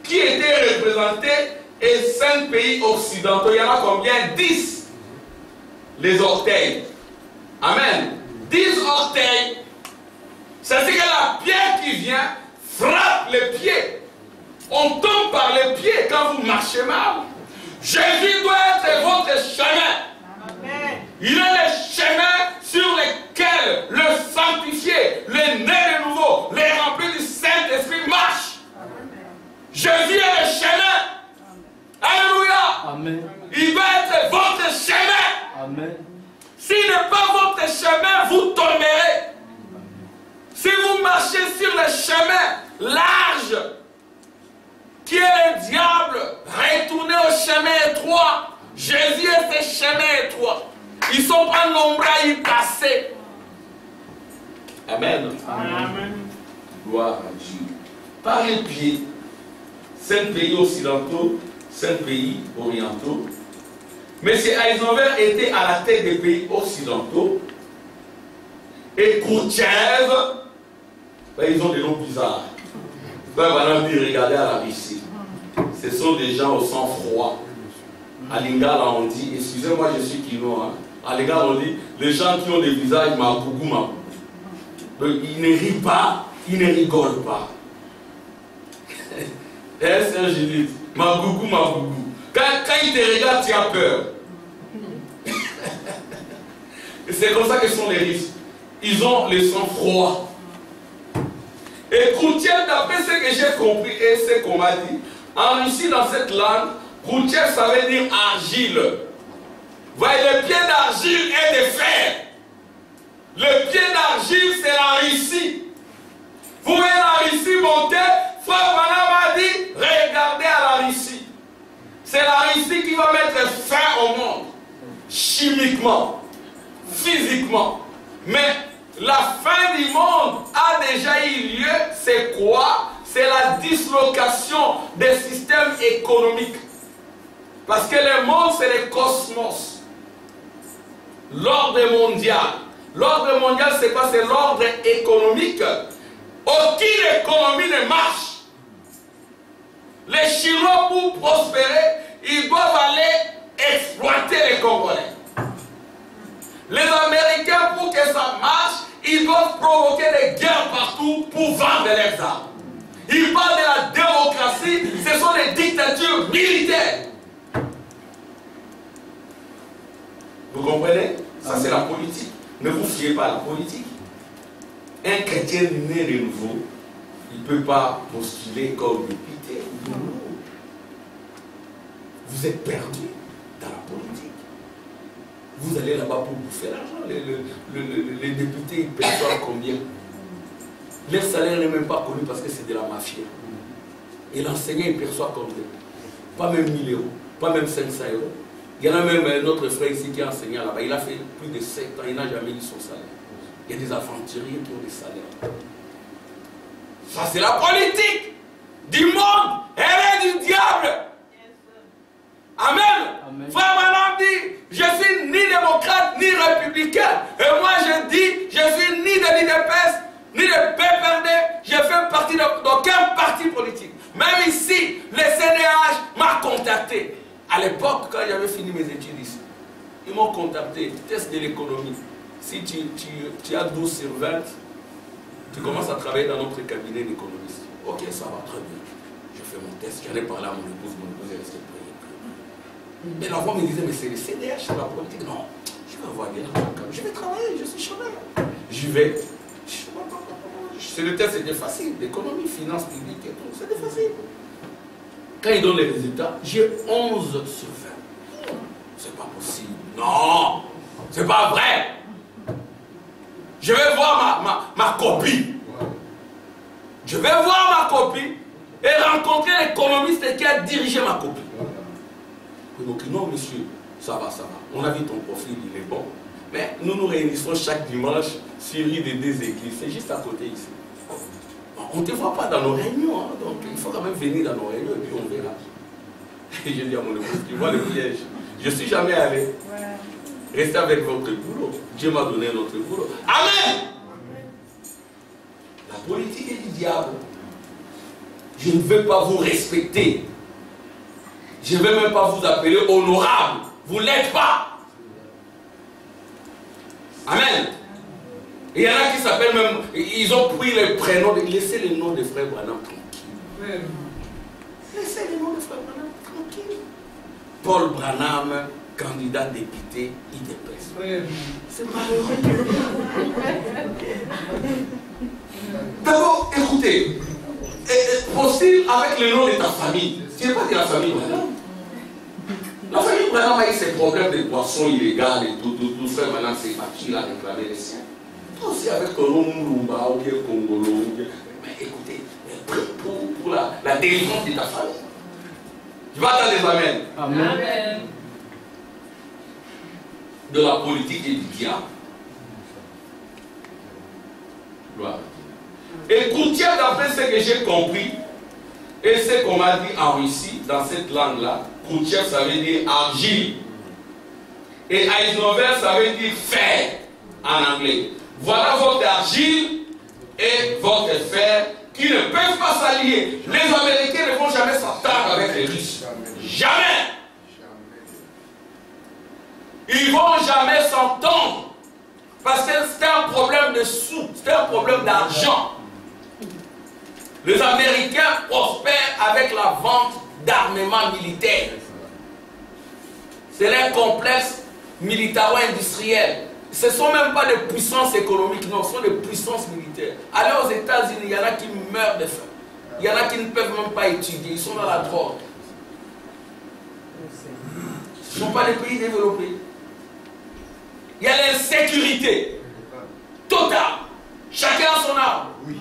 qui étaient représentés et 5 pays occidentaux. Il y en a combien? 10. Les orteils. Amen. 10 orteils. C'est-à-dire que la pierre qui vient frappe les pieds. On tombe par les pieds quand vous marchez mal. Jésus doit être votre chemin. Amen. Il est le chemin sur lequel le sanctifié, le né de nouveau, les remplis du Saint-Esprit marche. Jésus est le chemin. Alléluia. Amen. Il doit être votre chemin. Amen. S'il n'est pas votre chemin, vous tomberez. Si vous marchez sur le chemin large, qui est le diable, retournez au chemin étroit. Jésus est ce chemin étroit. Ils ne sont pas nombreux à y passer. Amen. Amen. Gloire à Dieu. Par les pieds, 5 pays occidentaux, 5 pays orientaux. M. Eisenhower était à la tête des pays occidentaux. Et Khrouchtchev, ben, ils ont des noms bizarres. Voilà, regardez à la Russie. Ce sont des gens au sang froid. À Lingala, on dit, excusez-moi, je suis kino. Hein. À Lingala, on dit, les gens qui ont des visages magougou, magougou. Ils ne rient pas, ils ne rigolent pas. C'est un Judith. Magougou, magougou. Quand ils te regardent, tu as peur. C'est comme ça que sont les Russes. Ils ont le sang froid. Et Khrouchtchev, d'après ce que j'ai compris et ce qu'on m'a dit, en Russie, dans cette langue, Khrouchtchev, ça veut dire argile. Voyez, le pied d'argile est de fer. Le pied d'argile, c'est la Russie. Vous voyez la Russie monter, Frère Branham a dit, regardez à la Russie. C'est la Russie qui va mettre fin au monde. Chimiquement, physiquement. Mais la fin du monde a déjà eu lieu. C'est quoi? C'est la dislocation des systèmes économiques. Parce que le monde, c'est le cosmos. L'ordre mondial. L'ordre mondial, c'est quoi? C'est l'ordre économique. Aucune économie ne marche. Les Chinois, pour prospérer, ils doivent aller exploiter les Congolais. Les Américains, pour que ça marche, ils doivent provoquer des guerres partout pour vendre leurs armes. Ils parlent de la démocratie, ce sont des dictatures militaires. Vous comprenez? Ça, c'est la politique. Ne vous fiez pas à la politique. Un chrétien né de nouveau, il ne peut pas postuler comme député. Vous êtes perdu dans la politique. Vous allez là-bas pour bouffer l'argent. Les députés, ils perçoivent combien? Leur salaire n'est même pas connu parce que c'est de la mafia. Et l'enseignant, il perçoit combien? Pas même 1000 euros, pas même 500 euros. Il y en a même un autre frère ici qui est enseignant là-bas. Il a fait plus de 7 ans, il n'a jamais eu son salaire. Il y a des aventuriers qui ont des salaires. Ça, c'est la politique du monde. Elle est du diable. Amen. Amen. Frère Branham dit, je suis ni démocrate ni républicain. Et moi je dis, je suis ni de l'IDPS, ni de PPRD, je fais partie d'aucun parti politique. Même ici, le CNRH m'a contacté. À l'époque, quand j'avais fini mes études ici, ils m'ont contacté, test de l'économie. Si tu as 12 sur 20, Tu commences à travailler dans notre cabinet d'économiste. Ok, ça va très bien. Je fais mon test, j'en ai parlé à mon épouse est restée prête. Mais la voix me disait, mais c'est le CDH, c'est la politique. Non, je vais avoir bien. Je vais travailler, je suis chômeur. J'y vais. C'est le test, c'était facile. L'économie, finance publique et tout, c'était facile. Quand ils donnent les résultats, j'ai 11 sur 20. C'est pas possible. Non, c'est pas vrai. Je vais voir ma copie. Je vais voir ma copie et rencontrer l'économiste qui a dirigé ma copie. Donc, non, monsieur, ça va. On a vu ton profil, il est bon. Mais nous nous réunissons chaque dimanche sur l'île des deux églises. C'est juste à côté ici. On ne te voit pas dans nos réunions. Hein, donc, il faut quand même venir dans nos réunions et puis on verra. Et je dis à mon épouse, tu vois le piège. Je ne suis jamais allé. Restez avec votre boulot. Dieu m'a donné notre boulot. Amen. La politique est du diable. Je ne veux pas vous respecter. Je ne vais même pas vous appeler honorable. Vous ne l'êtes pas. Amen. Et il y en a qui s'appellent même, ils ont pris les prénoms, laissez les noms des frères Branham tranquilles. Laissez les noms des frères Branham tranquilles. Paul Branham, candidat député IDPS. C'est malheureux. D'abord, écoutez, possible avec le nom de ta famille. Tu n'es pas de la famille Branham. La famille Branham a eu ses problèmes de poissons illégales et tout ça. Maintenant, c'est battu, il a réclamé les siens. Toi aussi, avec ton nom Mumba ou bien Congolo. Mais écoutez, pour la délivrance de ta famille. Je vais attendre les amens. Amen. De la politique et du diable. Gloire. Et courtière, d'après ce que j'ai compris, et ce qu'on m'a dit en Russie, dans cette langue-là, courtière, ça veut dire argile. Et Eisenhower, ça veut dire fer en anglais. Voilà votre argile et votre fer qui ne peuvent pas s'allier. Les Américains ne vont jamais s'entendre avec les Russes. Jamais. Ils ne vont jamais s'entendre. Parce que c'est un problème de sous, c'est un problème d'argent. Les Américains prospèrent avec la vente d'armements militaires. C'est leur complexe militaro-industriel. Ce ne sont même pas des puissances économiques, non, ce sont des puissances militaires. Allez aux États-Unis, il y en a qui meurent de faim. Il y en a qui ne peuvent même pas étudier, ils sont dans la drogue. Ce ne sont pas des pays développés. Il y a l'insécurité totale. Chacun a son arme. Oui.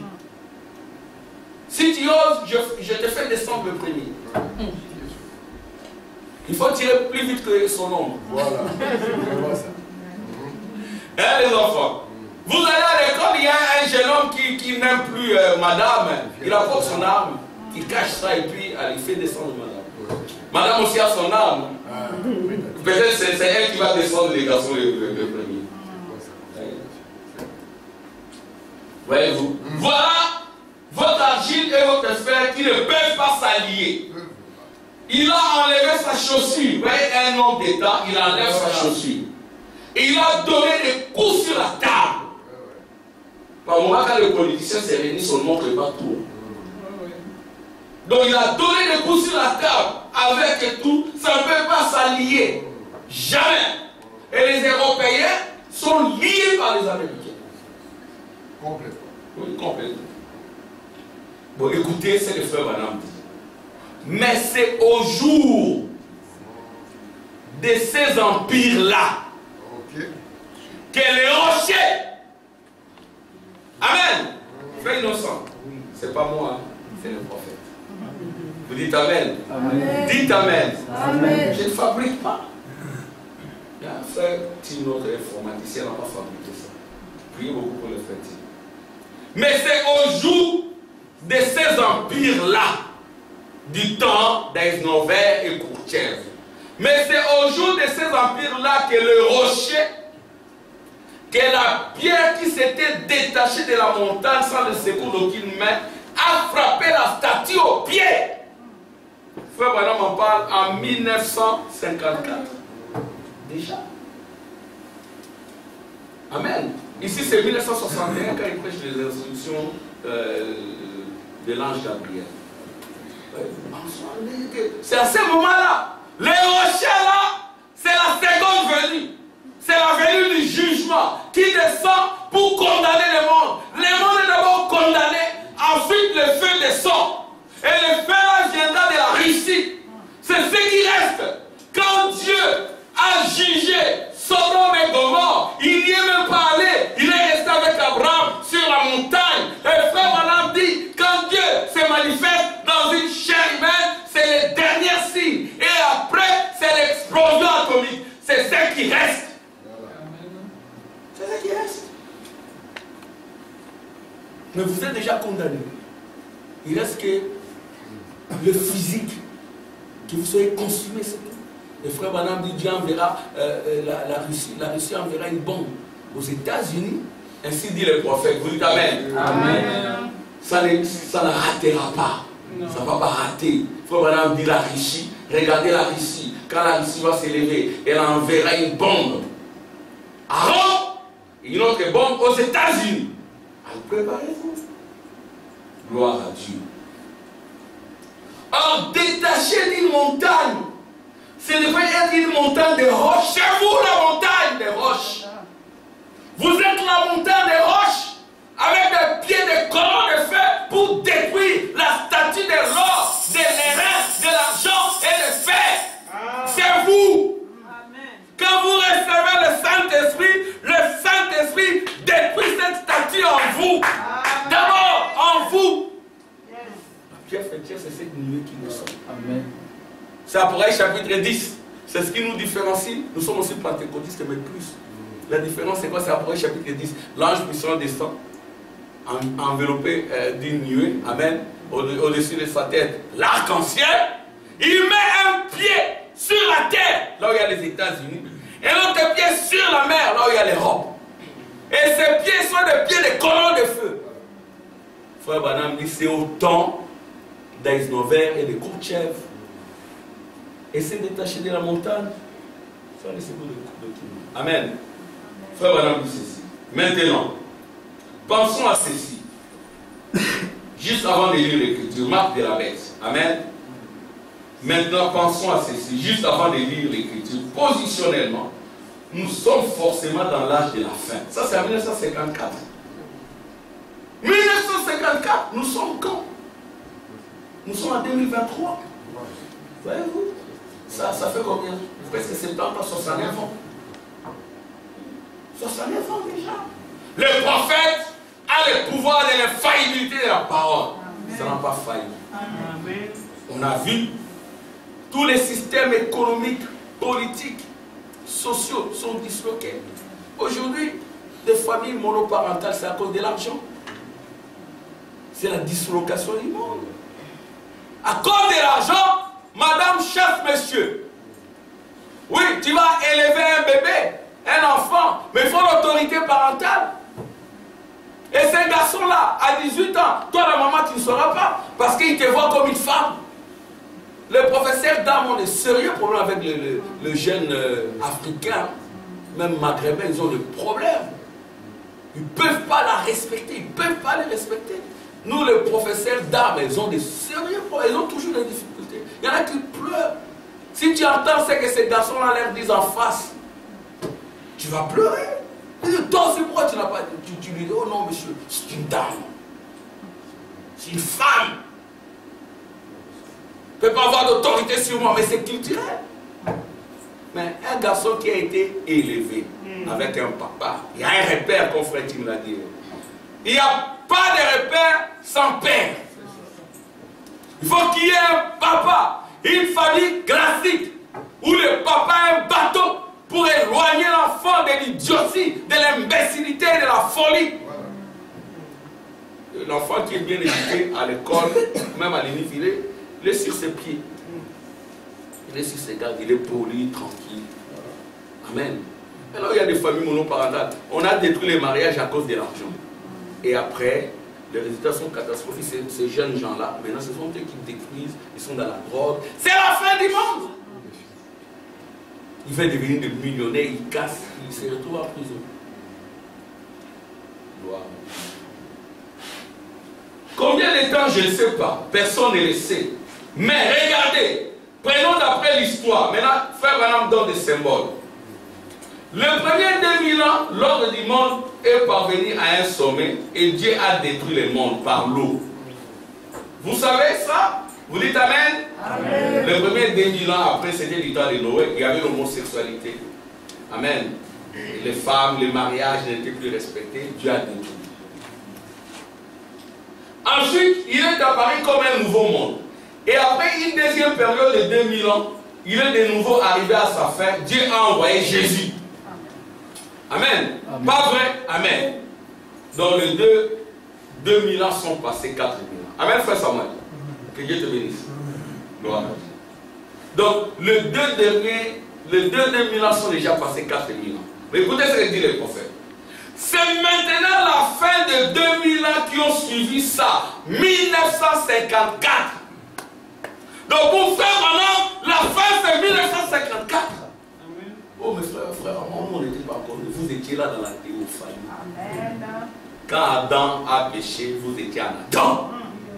Si tu oses, je te fais descendre le premier. Il faut tirer plus vite que son ombre. Voilà. Hein, les enfants? Vous allez à l'école, il y a un jeune homme qui n'aime plus madame. Il apporte son arme, il cache ça et puis il fait descendre madame. Madame aussi a son arme. Peut-être c'est elle qui va descendre les garçons le premier. Voyez-vous? Voilà votre argile et votre fer qui ne peuvent pas s'allier. Il a enlevé sa chaussure. Vous voyez, un homme d'État, il enlève sa chaussure. Et il a donné des coups sur la table. Par moment, quand le politicien s'est réuni, on ne montre pas tout. Donc il a donné des coups sur la table avec tout. Ça ne peut pas s'allier. Jamais. Et les Européens sont liés par les Américains. Complètement. Oui, complètement. Bon, écoutez, c'est le frère Branham. Mais c'est au jour de ces empires-là que les rochers. Amen. Frère innocent. C'est pas moi, c'est le prophète. Vous dites Amen. Amen. Dites Amen. Amen. Je ne fabrique pas. Il y a un frère Tino, notre informaticien, n'a pas fabriqué ça. Priez beaucoup pour le frère Tino. Mais c'est au jour de ces empires-là, du temps d'Eisenhower et Khrouchtchev. Mais c'est au jour de ces empires-là que le rocher, que la pierre qui s'était détachée de la montagne sans le secours d'aucune main, a frappé la statue au pied. Frère Branham en parle en 1954. Déjà. Amen. Ici, c'est 1961 quand il prêche les instructions de l'ange Gabriel. C'est à ce moment-là. Les rochers là, c'est la seconde venue. C'est la venue du jugement qui descend pour condamner le monde. Le monde est d'abord condamné, ensuite le feu descend. Et le feu là viendra de la Russie. C'est ce qui reste. Quand Dieu a jugé Sodome et Gomorrhe, il n'y est même pas allé. Il est resté avec Abraham sur la montagne. Et frère Branham dit, quand Dieu se manifeste dans une chair humaine, c'est les derniers signes. Et après, c'est l'explosion atomique. C'est ce qui reste. C'est ce qui reste. Mais vous êtes déjà condamné. Il reste que le physique, que vous soyez consumé, c'est tout. Le frère Branham dit, Dieu enverra la Russie enverra une bombe aux États-Unis, ainsi dit le prophète. Vous dites Amen. Amen. Ça ne ratera pas. Non. Ça ne va pas rater. Le frère Branham dit la Russie, regardez la Russie, quand la Russie va s'élever, elle enverra une bombe à Rome et une autre bombe aux États-Unis. Alors préparez-vous. Gloire à Dieu. Or, détaché d'une montagne, ce devrait être une montagne de roches. Chez vous, la montagne des roches. Vous êtes la montagne des roches avec des pieds de colonnes de feu pour détruire la statue de l'or, de l'airain, de l'argent et de fer. C'est vous. Amen. Quand vous recevez le Saint-Esprit détruit cette statue en vous. D'abord en vous. Pierre fait Pierre, c'est cette nuée qui nous sommes. Amen. C'est Apocryphe chapitre 10. C'est ce qui nous différencie. Nous sommes aussi pentecôtistes, mais plus. La différence, c'est quoi? C'est Apocryphe chapitre 10. L'ange puissant descend, enveloppé d'une nuée. Amen. Au-dessus de sa tête, l'arc-en-ciel. Il met un pied sur la terre, là où il y a les États-Unis. Et l'autre pied sur la mer, là où il y a l'Europe. Et ces pieds sont des pieds de colonnes de feu. Frère Branham dit, c'est autant d'Aisnover et de Kourtchev. Essayez de détacher de la montagne. Ça, laissez-vous de tout. Amen. Frère Branham dit ceci. Maintenant, pensons à ceci. Juste avant de lire l'Écriture, Marc de la Bête. Amen. Maintenant, pensons à ceci. Juste avant de lire l'Écriture, positionnellement, nous sommes forcément dans l'âge de la fin. Ça, c'est en 1954. 1954, nous sommes quand? Nous sommes en 2023. Voyez-vous? Ça fait combien? Presque 70 ans, 69 ans. 69 ans déjà. Le prophète a le pouvoir de l'infaillibilité de la parole. Ça n'a pas failli. Amen. On a vu tous les systèmes économiques, politiques, sociaux sont disloqués. Aujourd'hui, des familles monoparentales, c'est à cause de l'argent. C'est la dislocation du monde. À cause de l'argent, madame chasse monsieur. Oui, tu vas élever un bébé, un enfant, mais il faut l'autorité parentale. Et ces garçons-là, à 18 ans, toi la maman, tu ne sauras pas, parce qu'ils te voient comme une femme. Les professeurs d'âme ont de sérieux problèmes avec le jeune africain, même maghrébin, ils ont des problèmes. Ils ne peuvent pas la respecter, ils ne peuvent pas les respecter. Nous, les professeurs d'âme, ils ont des sérieux problèmes, ils ont toujours des difficultés. Il y en a qui pleurent. Si tu entends ce que ces garçons-là leur disent en face, tu vas pleurer. Toi aussi, pourquoi tu n'as pas... Tu lui dis, oh non, monsieur, c'est une dame. C'est une femme. Ne peut pas avoir d'autorité sur moi, mais c'est culturel. Mais un garçon qui a été élevé avec un papa, il y a un repère, comme frère Tim l'a dit. Il n'y a pas de repère sans père. Il faut qu'il y ait un papa, une famille classique, où le papa a un bâton pour éloigner l'enfant de l'idiotie, de l'imbécilité, de la folie. L'enfant qui est bien éduqué à l'école, même à l'UNIF, il est sur ses pieds. Il est sur ses gardes, il est poli, tranquille. Amen. Alors il y a des familles monoparentales. On a détruit les mariages à cause de l'argent. Et après, les résultats sont catastrophiques. Ces jeunes gens-là, maintenant, ce sont eux qui détruisent, ils sont dans la drogue. C'est la fin du monde. Il veut devenir des millionnaires, il casse, il se retrouve en prison. Gloire. Combien de temps, je ne sais pas. Personne ne le sait. Mais regardez, prenons d'après l'histoire. Maintenant, Frère Branham donne des symboles. Le premier 2000 ans, l'ordre du monde est parvenu à un sommet et Dieu a détruit le monde par l'eau. Vous savez ça? Vous dites Amen? Amen. Le premier 2000 ans après, c'était du temps de Noé. Il y avait l'homosexualité. Amen. Les femmes, les mariages n'étaient plus respectés. Dieu a détruit. Ensuite, il est apparu comme un nouveau monde. Et après une deuxième période de 2000 ans, il est de nouveau arrivé à sa fin. Dieu a envoyé Jésus. Amen. Amen. Pas vrai? Amen. Donc les 2000 ans sont passés 4000 ans. Amen, frère Samuel. Que Dieu te bénisse. Gloire. Donc les deux 2000 ans sont déjà passés 4000 ans. Mais écoutez ce que dit le prophète. C'est maintenant la fin de 2000 ans qui ont suivi ça. 1954. Donc pour faire maintenant, la fin c'est 1954. Amen. Oh mes frères, on n'était pas connus. Vous étiez là dans la théophanie. Amen. Quand Adam a péché, vous étiez en Adam.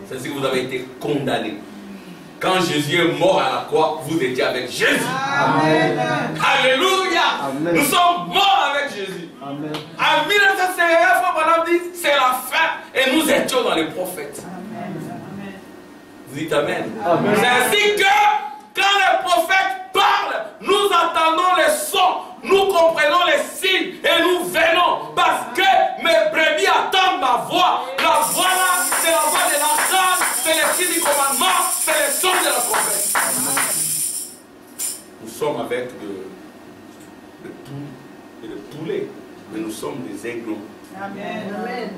C'est ce que vous avez été condamné. Quand Jésus est mort à la croix, vous étiez avec Jésus. Amen. Alléluia. Amen. Nous sommes morts avec Jésus. Amen. En 1951, dit c'est la fin et nous étions dans les prophètes. Amen. Vous dites Amen. Amen. C'est ainsi que quand les prophètes parlent, nous entendons les sons, nous comprenons les signes et nous venons parce que mes brebis attendent ma voix. La voix là, c'est la voix de l'enfant, c'est les signes du commandement, c'est les sons de la prophète. Nous sommes avec le poulet, mais nous sommes des aiglons. Amen.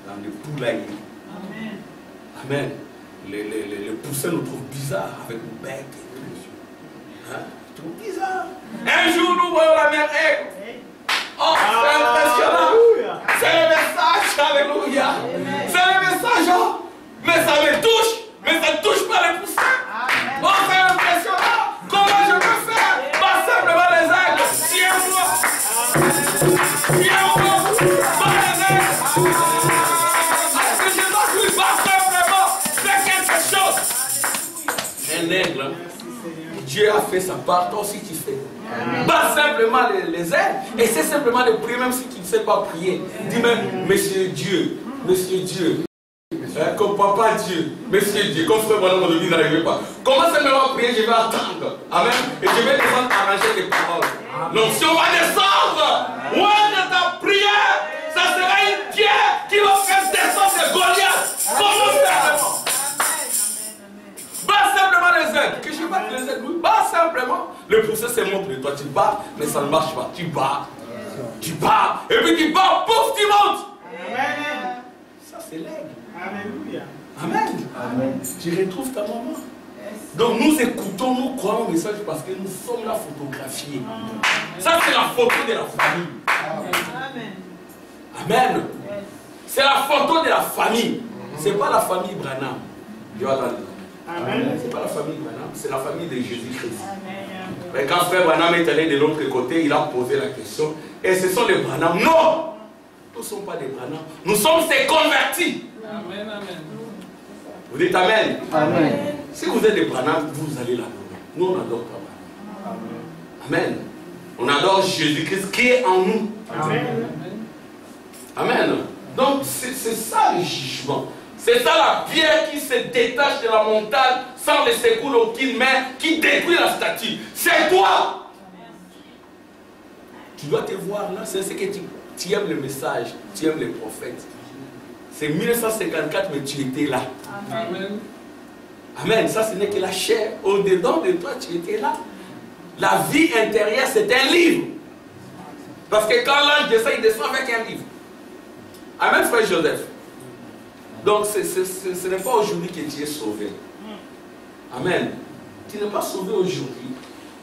Dans le poulailler. Amen. Amen. Les poussins nous trouvent bizarres avec nos becs. Hein? Trop bizarre. Un jour, nous voyons la mère aigle. Oh, c'est impressionnant. C'est le message. Alléluia. C'est le message. Oh. Mais ça me touche. Mais ça ne touche pas les poussins. Oh, c'est impressionnant. Comment je peux faire? Pas simplement les aigles. Tiens-moi. Tiens-moi. Pas les aigles. Est-ce que je dois lui pas simplement faire quelque chose? Un aigle. Dieu a fait sa part, toi aussi tu fais. Pas simplement les aides, et c'est simplement de prier, même si tu ne sais pas prier. Dis même, Monsieur Dieu, comme Papa Dieu, Monsieur Dieu, comme frère Bonhomme de vie n'arrivait pas. Comment simplement à prier, je vais attendre. Amen. Et je vais descendre arranger les paroles. Donc si on va descendre, ouais, de ta prière, ça sera une pierre qui va faire descendre les Goliath. Comment faire? Pas simplement les aides. Que je batte les aides, oui. Pas simplement. Le poussé se montre de toi. Tu bats, mais ça ne marche pas. Tu bats. Tu bats. Et puis tu bats, pouf, tu montes. Amen. Ça, c'est l'aigle. Alléluia. Amen. Amen. Tu retrouves ta maman. Donc nous écoutons, nous croyons au message parce que nous sommes là photographiés. Ça, c'est la photo de la famille. Amen. Amen. C'est la photo de la famille. Ce n'est pas la famille Branham. Je vais attendre. Amen. Ce n'est pas la famille Branham, c'est la famille de Jésus-Christ. Mais quand frère Branham est allé de l'autre côté, il a posé la question. Et ce sont les Branham. Non! Nous ne sommes pas des Branham. Nous sommes ces convertis. Amen, amen. Vous dites Amen. Amen. Si vous êtes des Branham, vous allez là-bas. Nous, on adore pas Branham. Amen. On adore Jésus-Christ qui est en nous. Amen. Amen. Donc, c'est ça le jugement. C'est ça la pierre qui se détache de la montagne sans les secours d'aucune main qui détruit la statue. C'est toi. Tu dois te voir là, c'est ce que tu aimes le message, tu aimes les prophètes. C'est 1954, mais tu étais là. Amen. Amen. Ça, ce n'est que la chair. Au-dedans de toi, tu étais là. La vie intérieure, c'est un livre. Parce que quand l'ange descend, il descend avec un livre. Amen, frère Joseph. Donc, ce n'est pas aujourd'hui que tu es sauvé. Amen. Tu n'es pas sauvé aujourd'hui.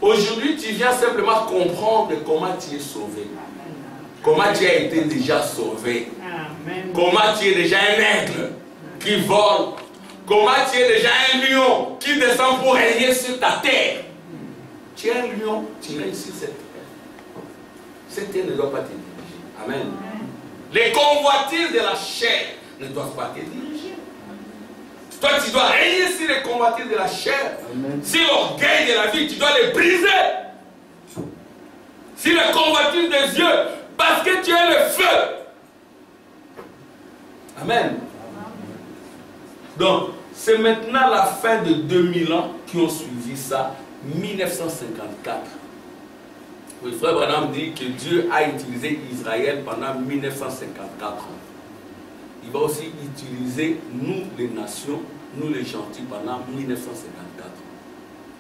Aujourd'hui, tu viens simplement comprendre comment tu es sauvé. Comment tu as été déjà sauvé. Amen. Comment tu es déjà un aigle qui vole. Comment tu es déjà un lion qui descend pour régner sur ta terre. Tu es un lion, tu règnes sur cette terre. Cette terre ne doit pas te diriger. Amen. Les convoitises de la chair ne doivent pas te diriger. Toi, tu dois régner sur les convoitises de la chair. Sur l'orgueil de la vie, tu dois les briser. Sur les convoitises des yeux, parce que tu es le feu. Amen. Donc, c'est maintenant la fin de 2000 ans qui ont suivi ça, 1954. Le frère Branham dit que Dieu a utilisé Israël pendant 1954 ans. Il va aussi utiliser nous, les nations, nous les gentils, pendant 1954 ans.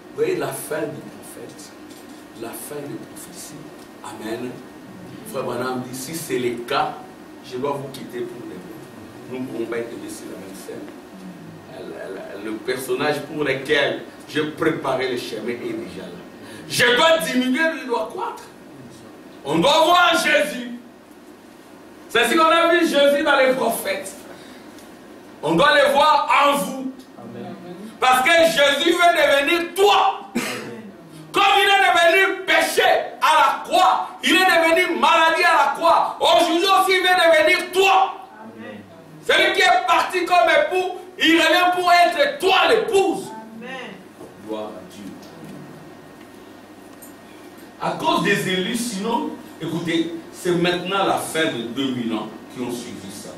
Vous voyez la fin du prophète, la fin des prophéties. Amen. Le frère Branham dit, si c'est le cas, je dois vous quitter pour les mots. Nous ne pourrons pas être laissés la même scène. Le personnage pour lequel je préparais le chemin est déjà là. Je dois diminuer, lui doit croître. On doit voir Jésus. C'est ce qu'on a vu Jésus dans les prophètes. On doit le voir en vous. Amen. Parce que Jésus veut devenir toi. Amen. Comme il est devenu péché à la croix, il est devenu maladie à la croix. Aujourd'hui aussi, il veut devenir toi. Amen. Celui qui est parti comme époux, il revient pour être toi l'épouse. Gloire à Dieu. À cause des élus, sinon, écoutez, c'est maintenant la fin de 2000 ans qui ont suivi ça.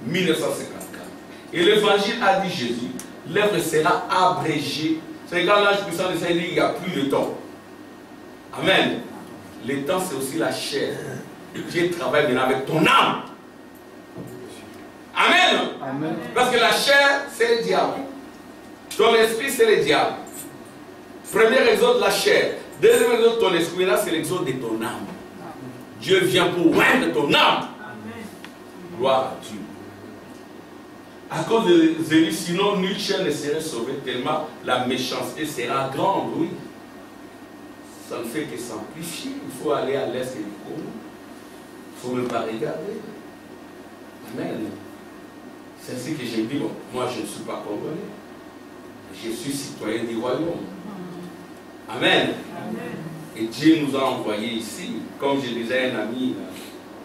1954. Et l'évangile a dit Jésus, l'œuvre sera abrégée. C'est quand l'ange puissant de ça, il dit, il n'y a plus de temps. Amen. Le temps, c'est aussi la chair. Dieu travaille maintenant avec ton âme. Amen. Amen. Parce que la chair, c'est le diable. Ton esprit, c'est le diable. Premier exode, la chair. Deuxième exode, ton esprit. Là, c'est l'exode de ton âme. Dieu vient pour oindre ton âme. Amen. Gloire à Dieu. À cause des élus, sinon, nulle chair ne serait sauvée, tellement la méchanceté sera grande, oui. Ça ne fait que s'amplifier. Il faut aller à l'est et au Congo. Il ne faut même pas regarder. Amen. C'est ce que j'ai dit. Bon, moi, je ne suis pas congolais. Je suis citoyen du royaume. Amen. Amen. Et Dieu nous a envoyés ici. Comme j'ai déjà un ami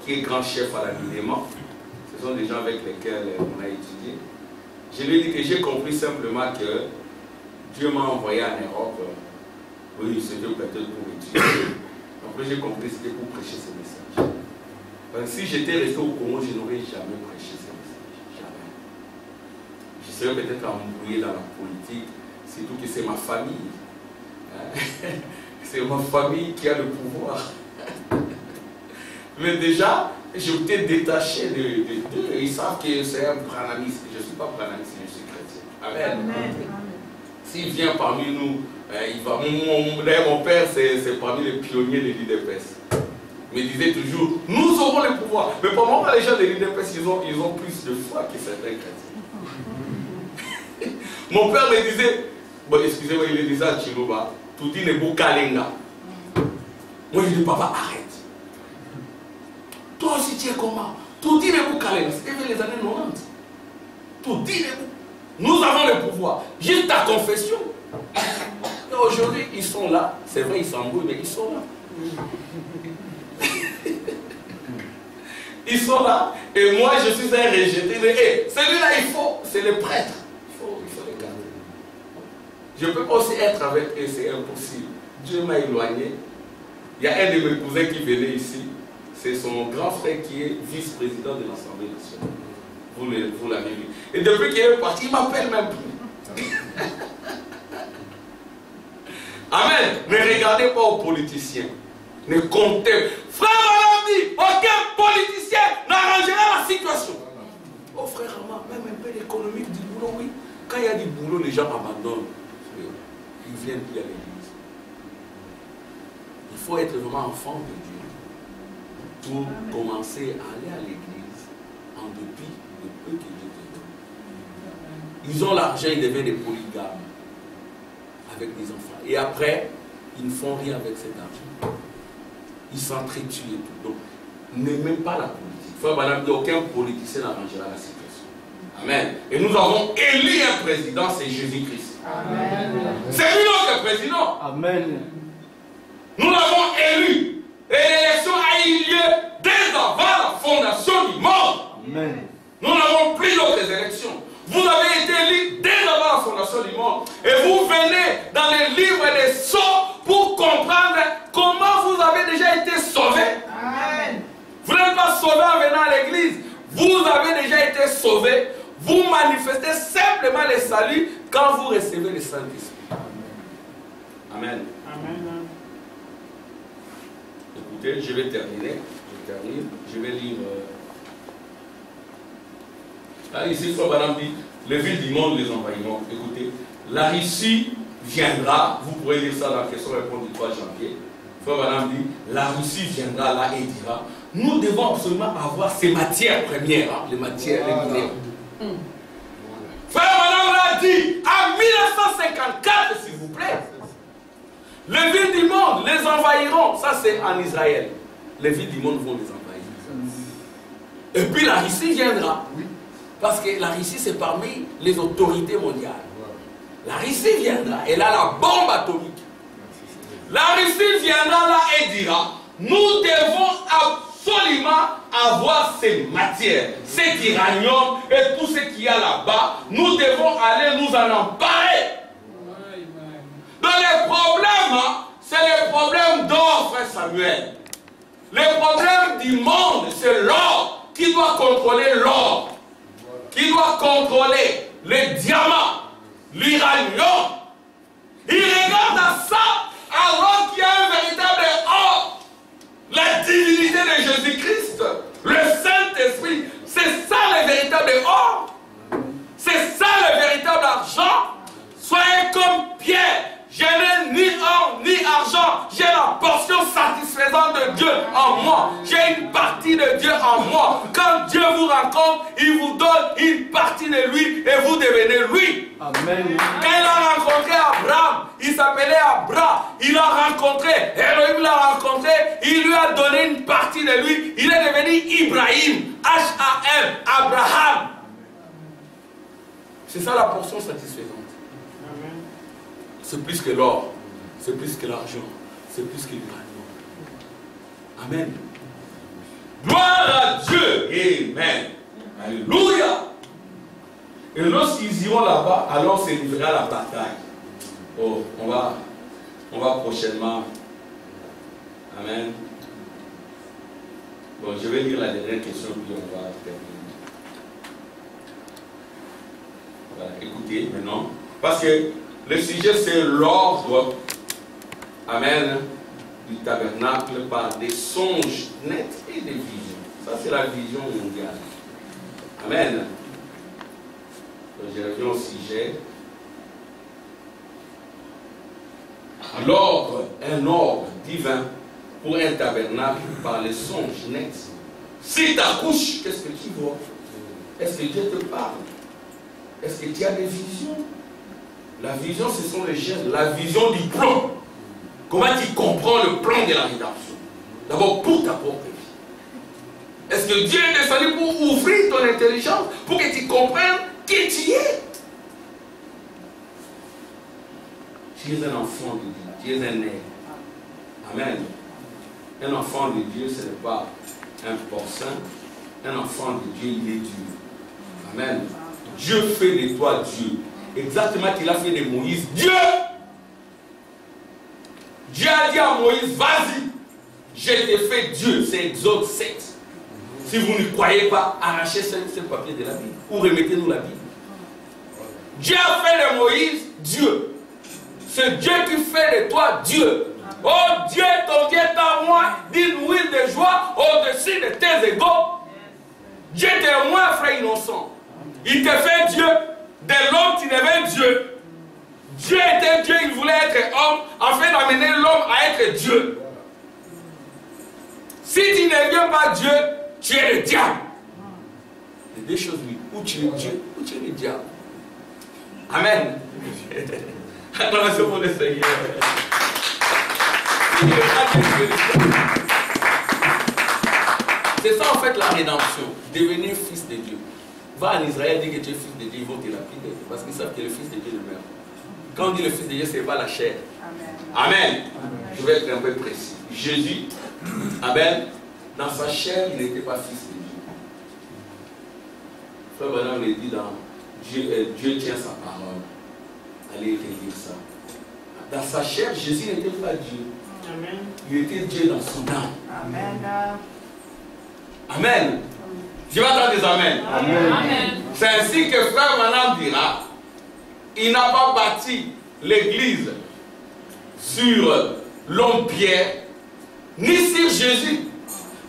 qui est grand chef à l'alignement. Ce sont des gens avec lesquels on a étudié. Je lui ai dit que j'ai compris simplement que Dieu m'a envoyé en Europe. Oui, c'était peut-être pour étudier. Après, j'ai compris que c'était pour prêcher ce message. Donc, si j'étais resté au Congo, je n'aurais jamais prêché ce message. Jamais. Je serais peut-être embrouillé dans la politique, surtout que c'est ma famille. C'est ma famille qui a le pouvoir. Mais déjà, j'étais détaché d'eux. Ils savent que c'est un branamiste. Je ne suis pas branamiste, je suis chrétien. Amen. Amen. S'il vient parmi nous, il va. Mon père, c'est parmi les pionniers de l'IDPS. Il me disait toujours, nous aurons le pouvoir. Mais pour moi, les gens de l'IDPS, ils ont plus de foi que certains chrétiens. Mon père me disait, bon, excusez-moi, il le disait à Chiloba, tout dit n'est beau kalenga. Moi, je dis, papa, arrête. Toi aussi, tu es comment? Tout dit n'est beau kalenga. C'était vers les années 90. Tout dit n'est beau. Nous avons le pouvoir. Juste ta confession. Et aujourd'hui, ils sont là. C'est vrai, ils s'embrouillent, mais ils sont là. Ils sont là. Et moi, je suis un rejeté. Hey, celui-là, il faut. C'est le prêtre. Il faut le garder. Je ne peux pas aussi être avec eux, c'est impossible. Dieu m'a éloigné. Il y a un de mes cousins qui venait ici. C'est son grand frère qui est vice-président de l'Assemblée nationale. Vous l'avez vu. Et depuis qu'il est parti, il ne m'appelle même plus. Amen. Ne regardez pas aux politiciens. Ne comptez. Frère Alain dit, aucun politicien n'arrangera la situation. Oh frère Alain, même un peu d'économique du boulot, oui. Quand il y a du boulot, les gens abandonnent. Ils viennent plus à l'église. Il faut être vraiment enfant de Dieu pour commencer à aller à l'église en dépit de peu que Dieu te donne. Ils ont l'argent, ils deviennent des polygames avec des enfants. Et après, ils ne font rien avec cet argent. Ils s'entretuent et tout. Donc, n'aimez pas la politique. Frère Madame dit, aucun politicien n'arrangera la situation. Amen. Et nous avons élu un président, c'est Jésus-Christ. Amen. C'est lui notre président. Amen. Nous l'avons élu. Et l'élection a eu lieu dès avant la fondation du monde. Amen. Nous n'avons plus d'autres élections. Vous avez été élus dès avant la fondation du monde. Et vous venez dans les livres des sceaux pour comprendre comment vous avez déjà été sauvés. Amen. Vous n'êtes pas sauvés en venant à l'église. Vous avez déjà été sauvés. Vous manifestez simplement le salut quand vous recevez le Saint-Esprit. Amen. Amen. Écoutez, je vais terminer. Je vais lire. Là, ici, Frère Branham dit, les villes du monde les envahiront. Écoutez, la Russie viendra, vous pourrez lire ça dans la question-réponse du 3 janvier. Frère Branham dit, la Russie viendra là et dira, nous devons absolument avoir ces matières premières, hein, les matières, les minéraux. Frère Branham l'a dit, en 1954, s'il vous plaît, les villes du monde les envahiront. Ça, c'est en Israël. Les villes du monde vont les envahir. Et puis la Russie viendra. Parce que la Russie, c'est parmi les autorités mondiales. La Russie viendra. Elle a la bombe atomique. La Russie viendra là et dira, nous devons absolument avoir ces matières, cet uranium et tout ce qu'il y a là-bas. Nous devons aller nous en emparer. Donc les problèmes, c'est les problèmes d'or, frère Samuel. Les problèmes du monde, c'est l'or. Qui doit contrôler l'or? Qui doit contrôler les diamants, l'uranium? Il regarde à ça alors qu'il y a un véritable or. La divinité de Jésus-Christ, le Saint-Esprit, c'est ça le véritable or. C'est ça le véritable argent. Soyez comme Pierre. Je n'ai ni or ni argent. J'ai la portion satisfaisante de Dieu en moi. J'ai une partie de Dieu en moi. Quand Dieu vous rencontre, il vous donne une partie de lui et vous devenez lui. Amen. Quand il a rencontré Abraham, il s'appelait Abraham. Il a rencontré, Elohim l'a rencontré, il lui a donné une partie de lui. Il est devenu Ibrahim, H-A-M, Abraham. C'est ça la portion satisfaisante. C'est plus que l'or, c'est plus que l'argent, c'est plus que l'uranium. Amen. Gloire à Dieu. Amen. Alléluia. Et lorsqu'ils iront là-bas, alors se livrera la bataille. Oh, on va prochainement. Amen. Bon, je vais lire la dernière question, puis on va terminer. Voilà, écoutez maintenant. Parce que le sujet, c'est l'ordre, amen, du tabernacle par des songes nets et des visions. Ça, c'est la vision mondiale. Amen. Donc, je reviens au sujet. L'ordre, un ordre divin pour un tabernacle par les songes nets. Si tu accouches, qu'est-ce que tu vois? Est-ce que Dieu te parle? Est-ce que tu as des visions? La vision, ce sont les gestes, la vision du plan. Comment tu comprends le plan de la rédemption? D'abord, pour ta propre vie. Est-ce que Dieu est descendu pour ouvrir ton intelligence, pour que tu comprennes qui tu es? Tu es un enfant de Dieu, tu es un air. Amen. Un enfant de Dieu, ce n'est pas un porcin. Un enfant de Dieu, il est Dieu. Amen. Dieu fait de toi Dieu. Exactement qu'il a fait de Moïse Dieu. Dieu a dit à Moïse, vas-y, je t'ai fait Dieu. C'est Exode 7. Si vous ne croyez pas, arrachez ce papier de la Bible ou remettez-nous la Bible. Dieu a fait de Moïse Dieu. C'est Dieu qui fait de toi Dieu. Oh Dieu, ton Dieu est à moi, d'une huile de joie au-dessus de tes égaux. Dieu t'est moins, frère innocent. Il te fait Dieu. De l'homme, tu devais Dieu. Dieu était Dieu, il voulait être homme, afin d'amener l'homme à être Dieu. Si tu ne deviens pas Dieu, tu es le diable. Les deux choses, oui. Ou tu es Dieu, ou tu es le diable. Amen. Acclamation pour le Seigneur. C'est ça en fait la rédemption. Devenir fils de Dieu. Va en Israël, dis que tu es fils de Dieu, ils vont te lapider. Parce qu'ils savent que le fils de Dieu ne meurt pas. Quand on dit le fils de Dieu, ce n'est pas la chair. Amen. Amen. Je vais être un peu précis. Jésus, Amen, dans sa chair, il n'était pas fils de Dieu. Frère Branham le dit dans Dieu tient sa parole. Allez relire ça. Dans sa chair, Jésus n'était pas Dieu. Amen. Il était Dieu dans son âme. Amen. Amen. Je vais entendre des amen. Amen. C'est ainsi que frère Branham dira, il n'a pas bâti l'église sur l'homme Pierre, ni sur Jésus,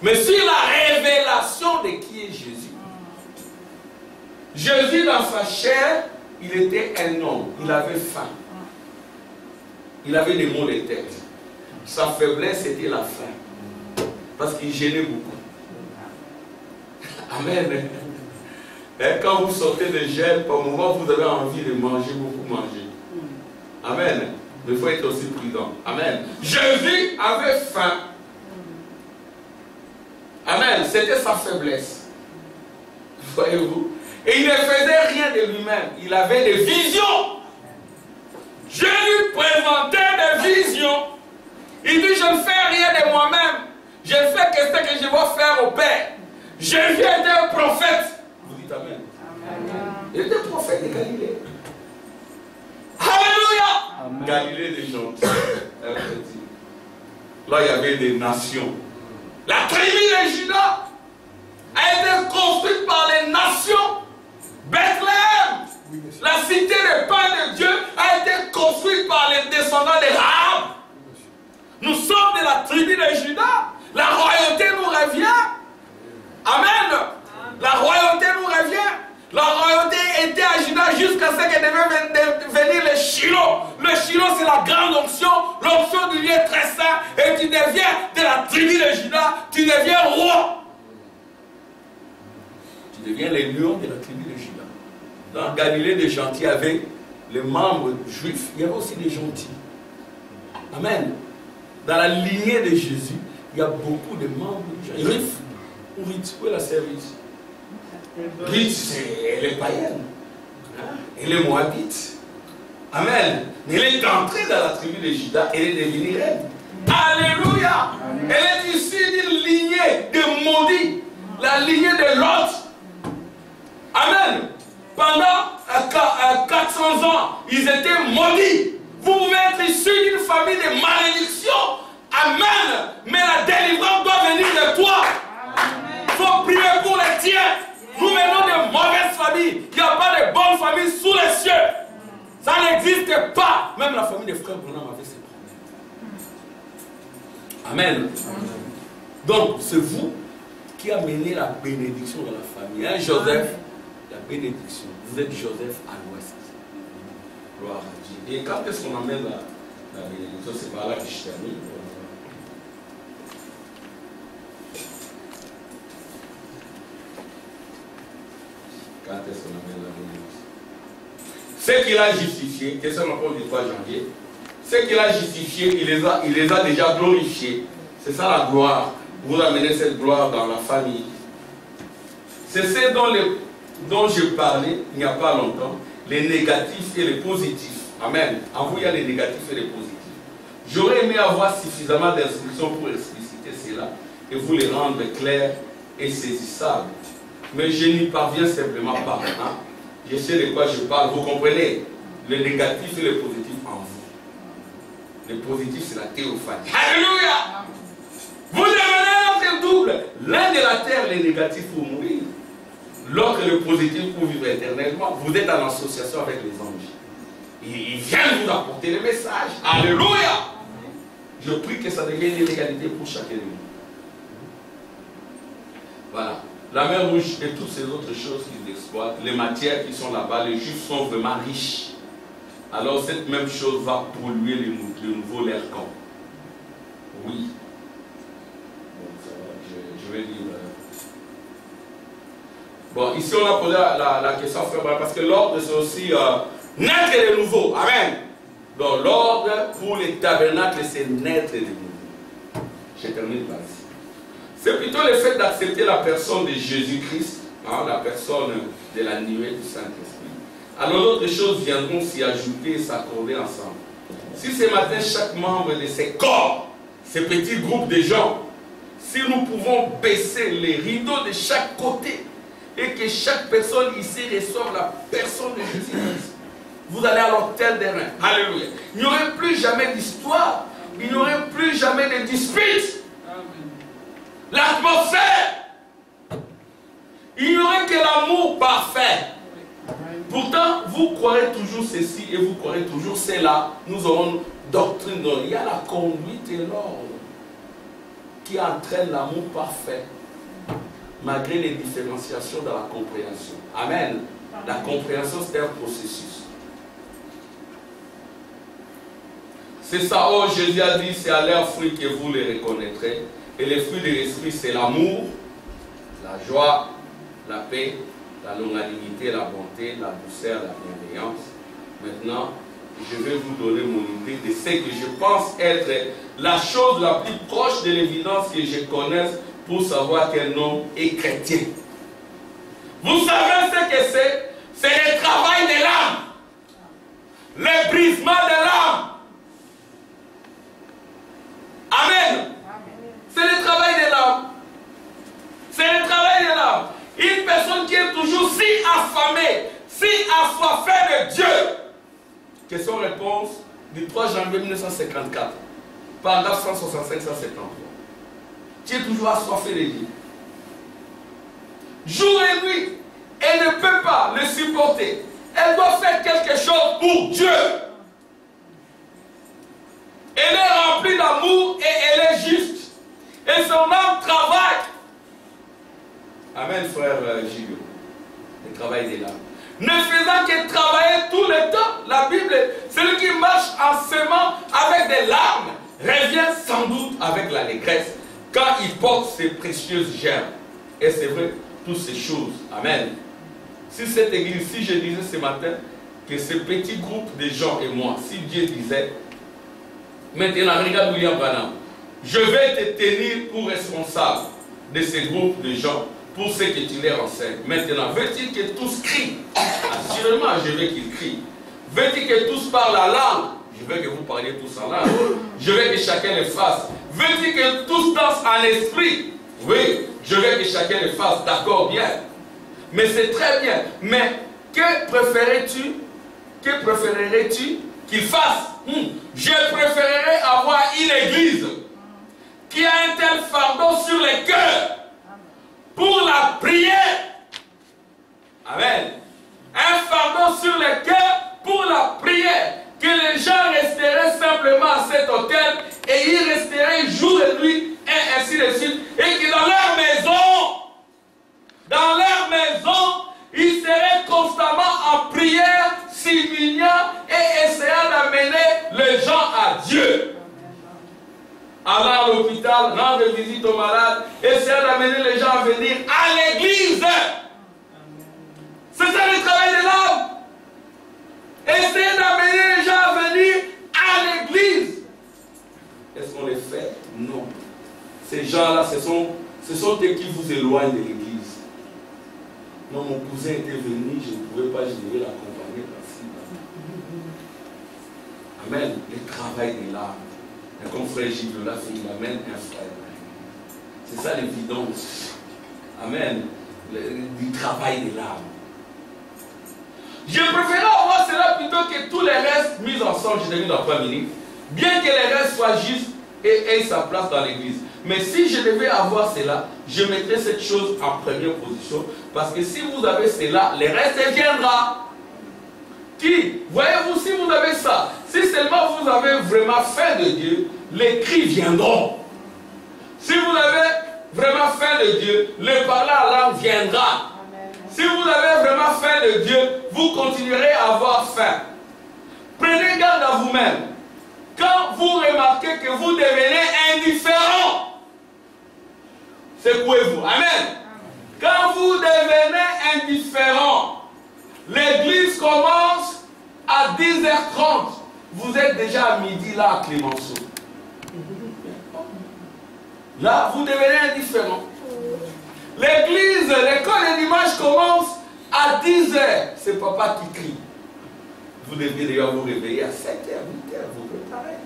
mais sur la révélation de qui est Jésus. Jésus dans sa chair, il était un homme, il avait faim. Il avait des maux de tête. Sa faiblesse c'était la faim. Parce qu'il gênait beaucoup. Amen. Et quand vous sortez de gêne, par moment vous avez envie de manger, beaucoup manger. Amen. Mais il faut être aussi prudent. Amen. Jésus avait faim. Amen. C'était sa faiblesse. Voyez-vous. Et il ne faisait rien de lui-même. Il avait des visions. Je lui présentais des visions. Il dit, je ne fais rien de moi-même. Je fais que ce que je vais faire au Père. Jésus était un prophète. Vous dites Amen. Amen. Il était prophète de Galilée. Alléluia. Amen. Galilée des gentils. Là, il y avait des nations. La tribu de Juda a été construite par les nations. Bethléem, la cité des pains de Dieu, a été construite par les descendants des Rahab. Nous sommes de la tribu de Juda. La royauté nous revient. Amen. La royauté nous revient. La royauté était à Juda jusqu'à ce que devait venir le Shiloh. Le Shiloh, c'est la grande onction, l'onction du lieu très saint. Et tu deviens de la tribu de Juda, tu deviens roi. Tu deviens les lions de la tribu de Juda. Dans Galilée, des gentils, il y avait les membres juifs, il y avait aussi des gentils. Amen. Dans la lignée de Jésus, il y a beaucoup de membres juifs. Où est la service? Ruth, elle est païenne. Elle est moabite. Amen. Mais elle est entrée dans la tribu de Juda et elle est devenue reine. Alléluia. Amen. Elle est issue d'une lignée de maudits. La lignée de Lot. Amen. Pendant 400 ans, ils étaient maudits. Vous pouvez être issu d'une famille de malédiction. Amen. Mais la délivrance doit venir de toi. Il faut prier pour les tiens. Nous venons de mauvaises familles. Il n'y a pas de bonnes familles sous les cieux. Ça n'existe pas. Même la famille des frères Branham avait ses problèmes. Amen. Donc, c'est vous qui amenez la bénédiction dans la famille. Hein, Joseph, la bénédiction. Vous êtes Joseph à l'ouest. Gloire à Dieu. Et quand est-ce qu'on amène la bénédiction? C'est par là que je termine. Quand est-ce qu'on amène la bénédiction? Ce qu'il a justifié, question du 3 janvier, ce qu'il a justifié, il les a déjà glorifiés. C'est ça la gloire. Vous amenez cette gloire dans la famille. C'est ce dont je parlais il n'y a pas longtemps, les négatifs et les positifs. Amen. En vous, il y a les négatifs et les positifs. J'aurais aimé avoir suffisamment d'instructions pour expliciter cela et vous les rendre clairs et saisissables. Mais je n'y parviens simplement pas. Hein? Je sais de quoi je parle. Vous comprenez? Les négatifs et les positifs en vous. Les positifs, c'est la théophanie. Alléluia! Vous devenez notre double. L'un de la terre, les négatifs pour mourir. L'autre, le positif pour vivre éternellement. Vous êtes en association avec les anges. Ils viennent vous apporter le message. Alléluia! Je prie que ça devienne une réalité pour chacun de nous. Voilà. La mer Rouge et toutes ces autres choses qu'ils exploitent, les matières qui sont là-bas, les Juifs sont vraiment riches. Alors cette même chose va polluer le nouveau Lercan. Oui. Bon, ça va, je vais dire. Bon, ici on a posé la question, frère, parce que l'ordre c'est aussi naître de nouveau. Amen. Donc l'ordre pour les tabernacles c'est naître de nouveau. Je termine par ici. C'est plutôt le fait d'accepter la personne de Jésus-Christ, hein, la personne de la nuée du Saint-Esprit. Alors d'autres choses viendront s'y ajouter et s'accorder ensemble. Si ce matin, chaque membre de ces corps, ces petits groupes de gens, si nous pouvons baisser les rideaux de chaque côté et que chaque personne ici reçoive la personne de Jésus-Christ, vous allez à l'hôtel des reins. Alléluia. Il n'y aurait plus jamais d'histoire. Il n'y aurait plus jamais de disputes. L'atmosphère. Il n'y aurait que l'amour parfait. Pourtant, vous croirez toujours ceci et vous croirez toujours cela. Nous aurons doctrine. Il y a la conduite et l'ordre qui entraîne l'amour parfait, malgré les différenciations dans la compréhension. Amen. La compréhension, c'est un processus. C'est ça, oh Jésus a dit, c'est à leurs fruits que vous les reconnaîtrez. Et les fruits de l'esprit, c'est l'amour, la joie, la paix, la longanimité, la bonté, la douceur, la bienveillance. Maintenant, je vais vous donner mon idée de ce que je pense être la chose la plus proche de l'évidence que je connaisse pour savoir qu'un homme est chrétien. Vous savez ce que c'est? C'est le travail de l'âme. Le brisement de l'âme. Amen. C'est le travail de l'âme. C'est le travail de l'âme. Une personne qui est toujours si affamée, si assoiffée de Dieu. Question-réponse du 3 janvier 1954. Paragraphe 165-173. Tu es toujours assoiffé de Dieu. Jour et nuit, elle ne peut pas le supporter. Elle doit faire quelque chose pour Dieu. Elle est remplie d'amour et elle est juste. Et son âme travaille. Amen, frère Gilles. Le travail de l'âme. Ne faisant que travailler tout le temps, la Bible, celui qui marche en semant avec des larmes, revient sans doute avec l'allégresse quand il porte ses précieuses germes. Et c'est vrai, toutes ces choses. Amen. Si cette église, si je disais ce matin que ce petit groupe de gens et moi, si Dieu disait, maintenant regarde William Branham, je vais te tenir pour responsable de ce groupe de gens pour ce que tu leur enseignes. Maintenant, veux-tu que tous crient? Assurément, je veux qu'ils crient. Veux-tu que tous parlent la langue? Je veux que vous parliez tous en langue. Je veux que chacun le fasse. Veux-tu que tous dansent en esprit? Oui, je veux que chacun le fasse. D'accord, bien. Mais c'est très bien. Mais que préférerais-tu? Que préférerais-tu qu'il fasse? Je préférerais avoir une église qui a un tel fardeau sur les cœurs pour la prière. Amen. Un fardeau sur les cœurs pour la prière. Que les gens resteraient simplement à cet hôtel et ils resteraient jour et nuit et ainsi de suite. Et que dans leur maison, ils seraient constamment en prière, s'humiliant et essayant d'amener les gens à Dieu. Allant à l'hôpital, rendre visite aux malades, essayant d'amener les gens à venir à l'église. C'est ça le travail de l'homme. Essayer d'amener les gens à venir à l'église. Est-ce qu'on les fait? Non. Ces gens-là, ce sont eux qui vous éloignent de l'église. Non, mon cousin était venu, je ne pouvais pas, je devais l'accompagner par-ci. Amen. Le travail de l'âme. Et comme frère Gilles l'a fait, il amène un frère. C'est ça l'évidence. Amen. Du travail de l'âme. Je préférais avoir cela plutôt que tous les restes mis ensemble, je l'ai mis dans 3 minutes. Bien que les restes soient justes et aient sa place dans l'église. Mais si je devais avoir cela, je mettrais cette chose en première position. Parce que si vous avez cela, les restes viendra. Qui? Voyez-vous, si vous avez ça, si seulement vous avez vraiment faim de Dieu, les cris viendront. Si vous avez vraiment faim de Dieu, le parler à langue viendra. Si vous avez vraiment faim de Dieu, vous continuerez à avoir faim. Prenez garde à vous-même. Quand vous remarquez que vous devenez indifférent, secouez-vous. Amen. Quand vous devenez indifférent, l'église commence à 10h30. Vous êtes déjà à midi là à Clémenceau. Là, vous devenez indifférent. L'église, l'école le dimanche commence à 10h. C'est papa qui crie. Vous devez d'ailleurs vous réveiller à 7h, 8h, vous préparez.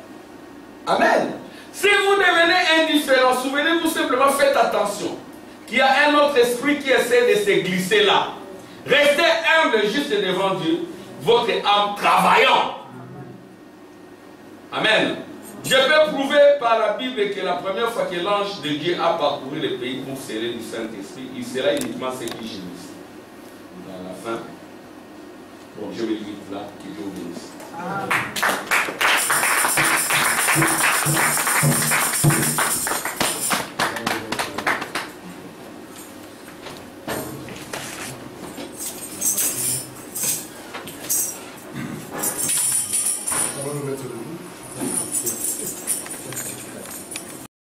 Amen. Si vous devenez indifférent, souvenez-vous simplement, faites attention, qu'il y a un autre esprit qui essaie de se glisser là. Restez humble juste devant Dieu, votre âme travaillant. Amen. Je peux prouver par la Bible que la première fois que l'ange de Dieu a parcouru le pays pour sceller du Saint-Esprit, il sera uniquement ceux qui gémissent. À la fin, bon, je me limite là, que Dieu vous bénisse.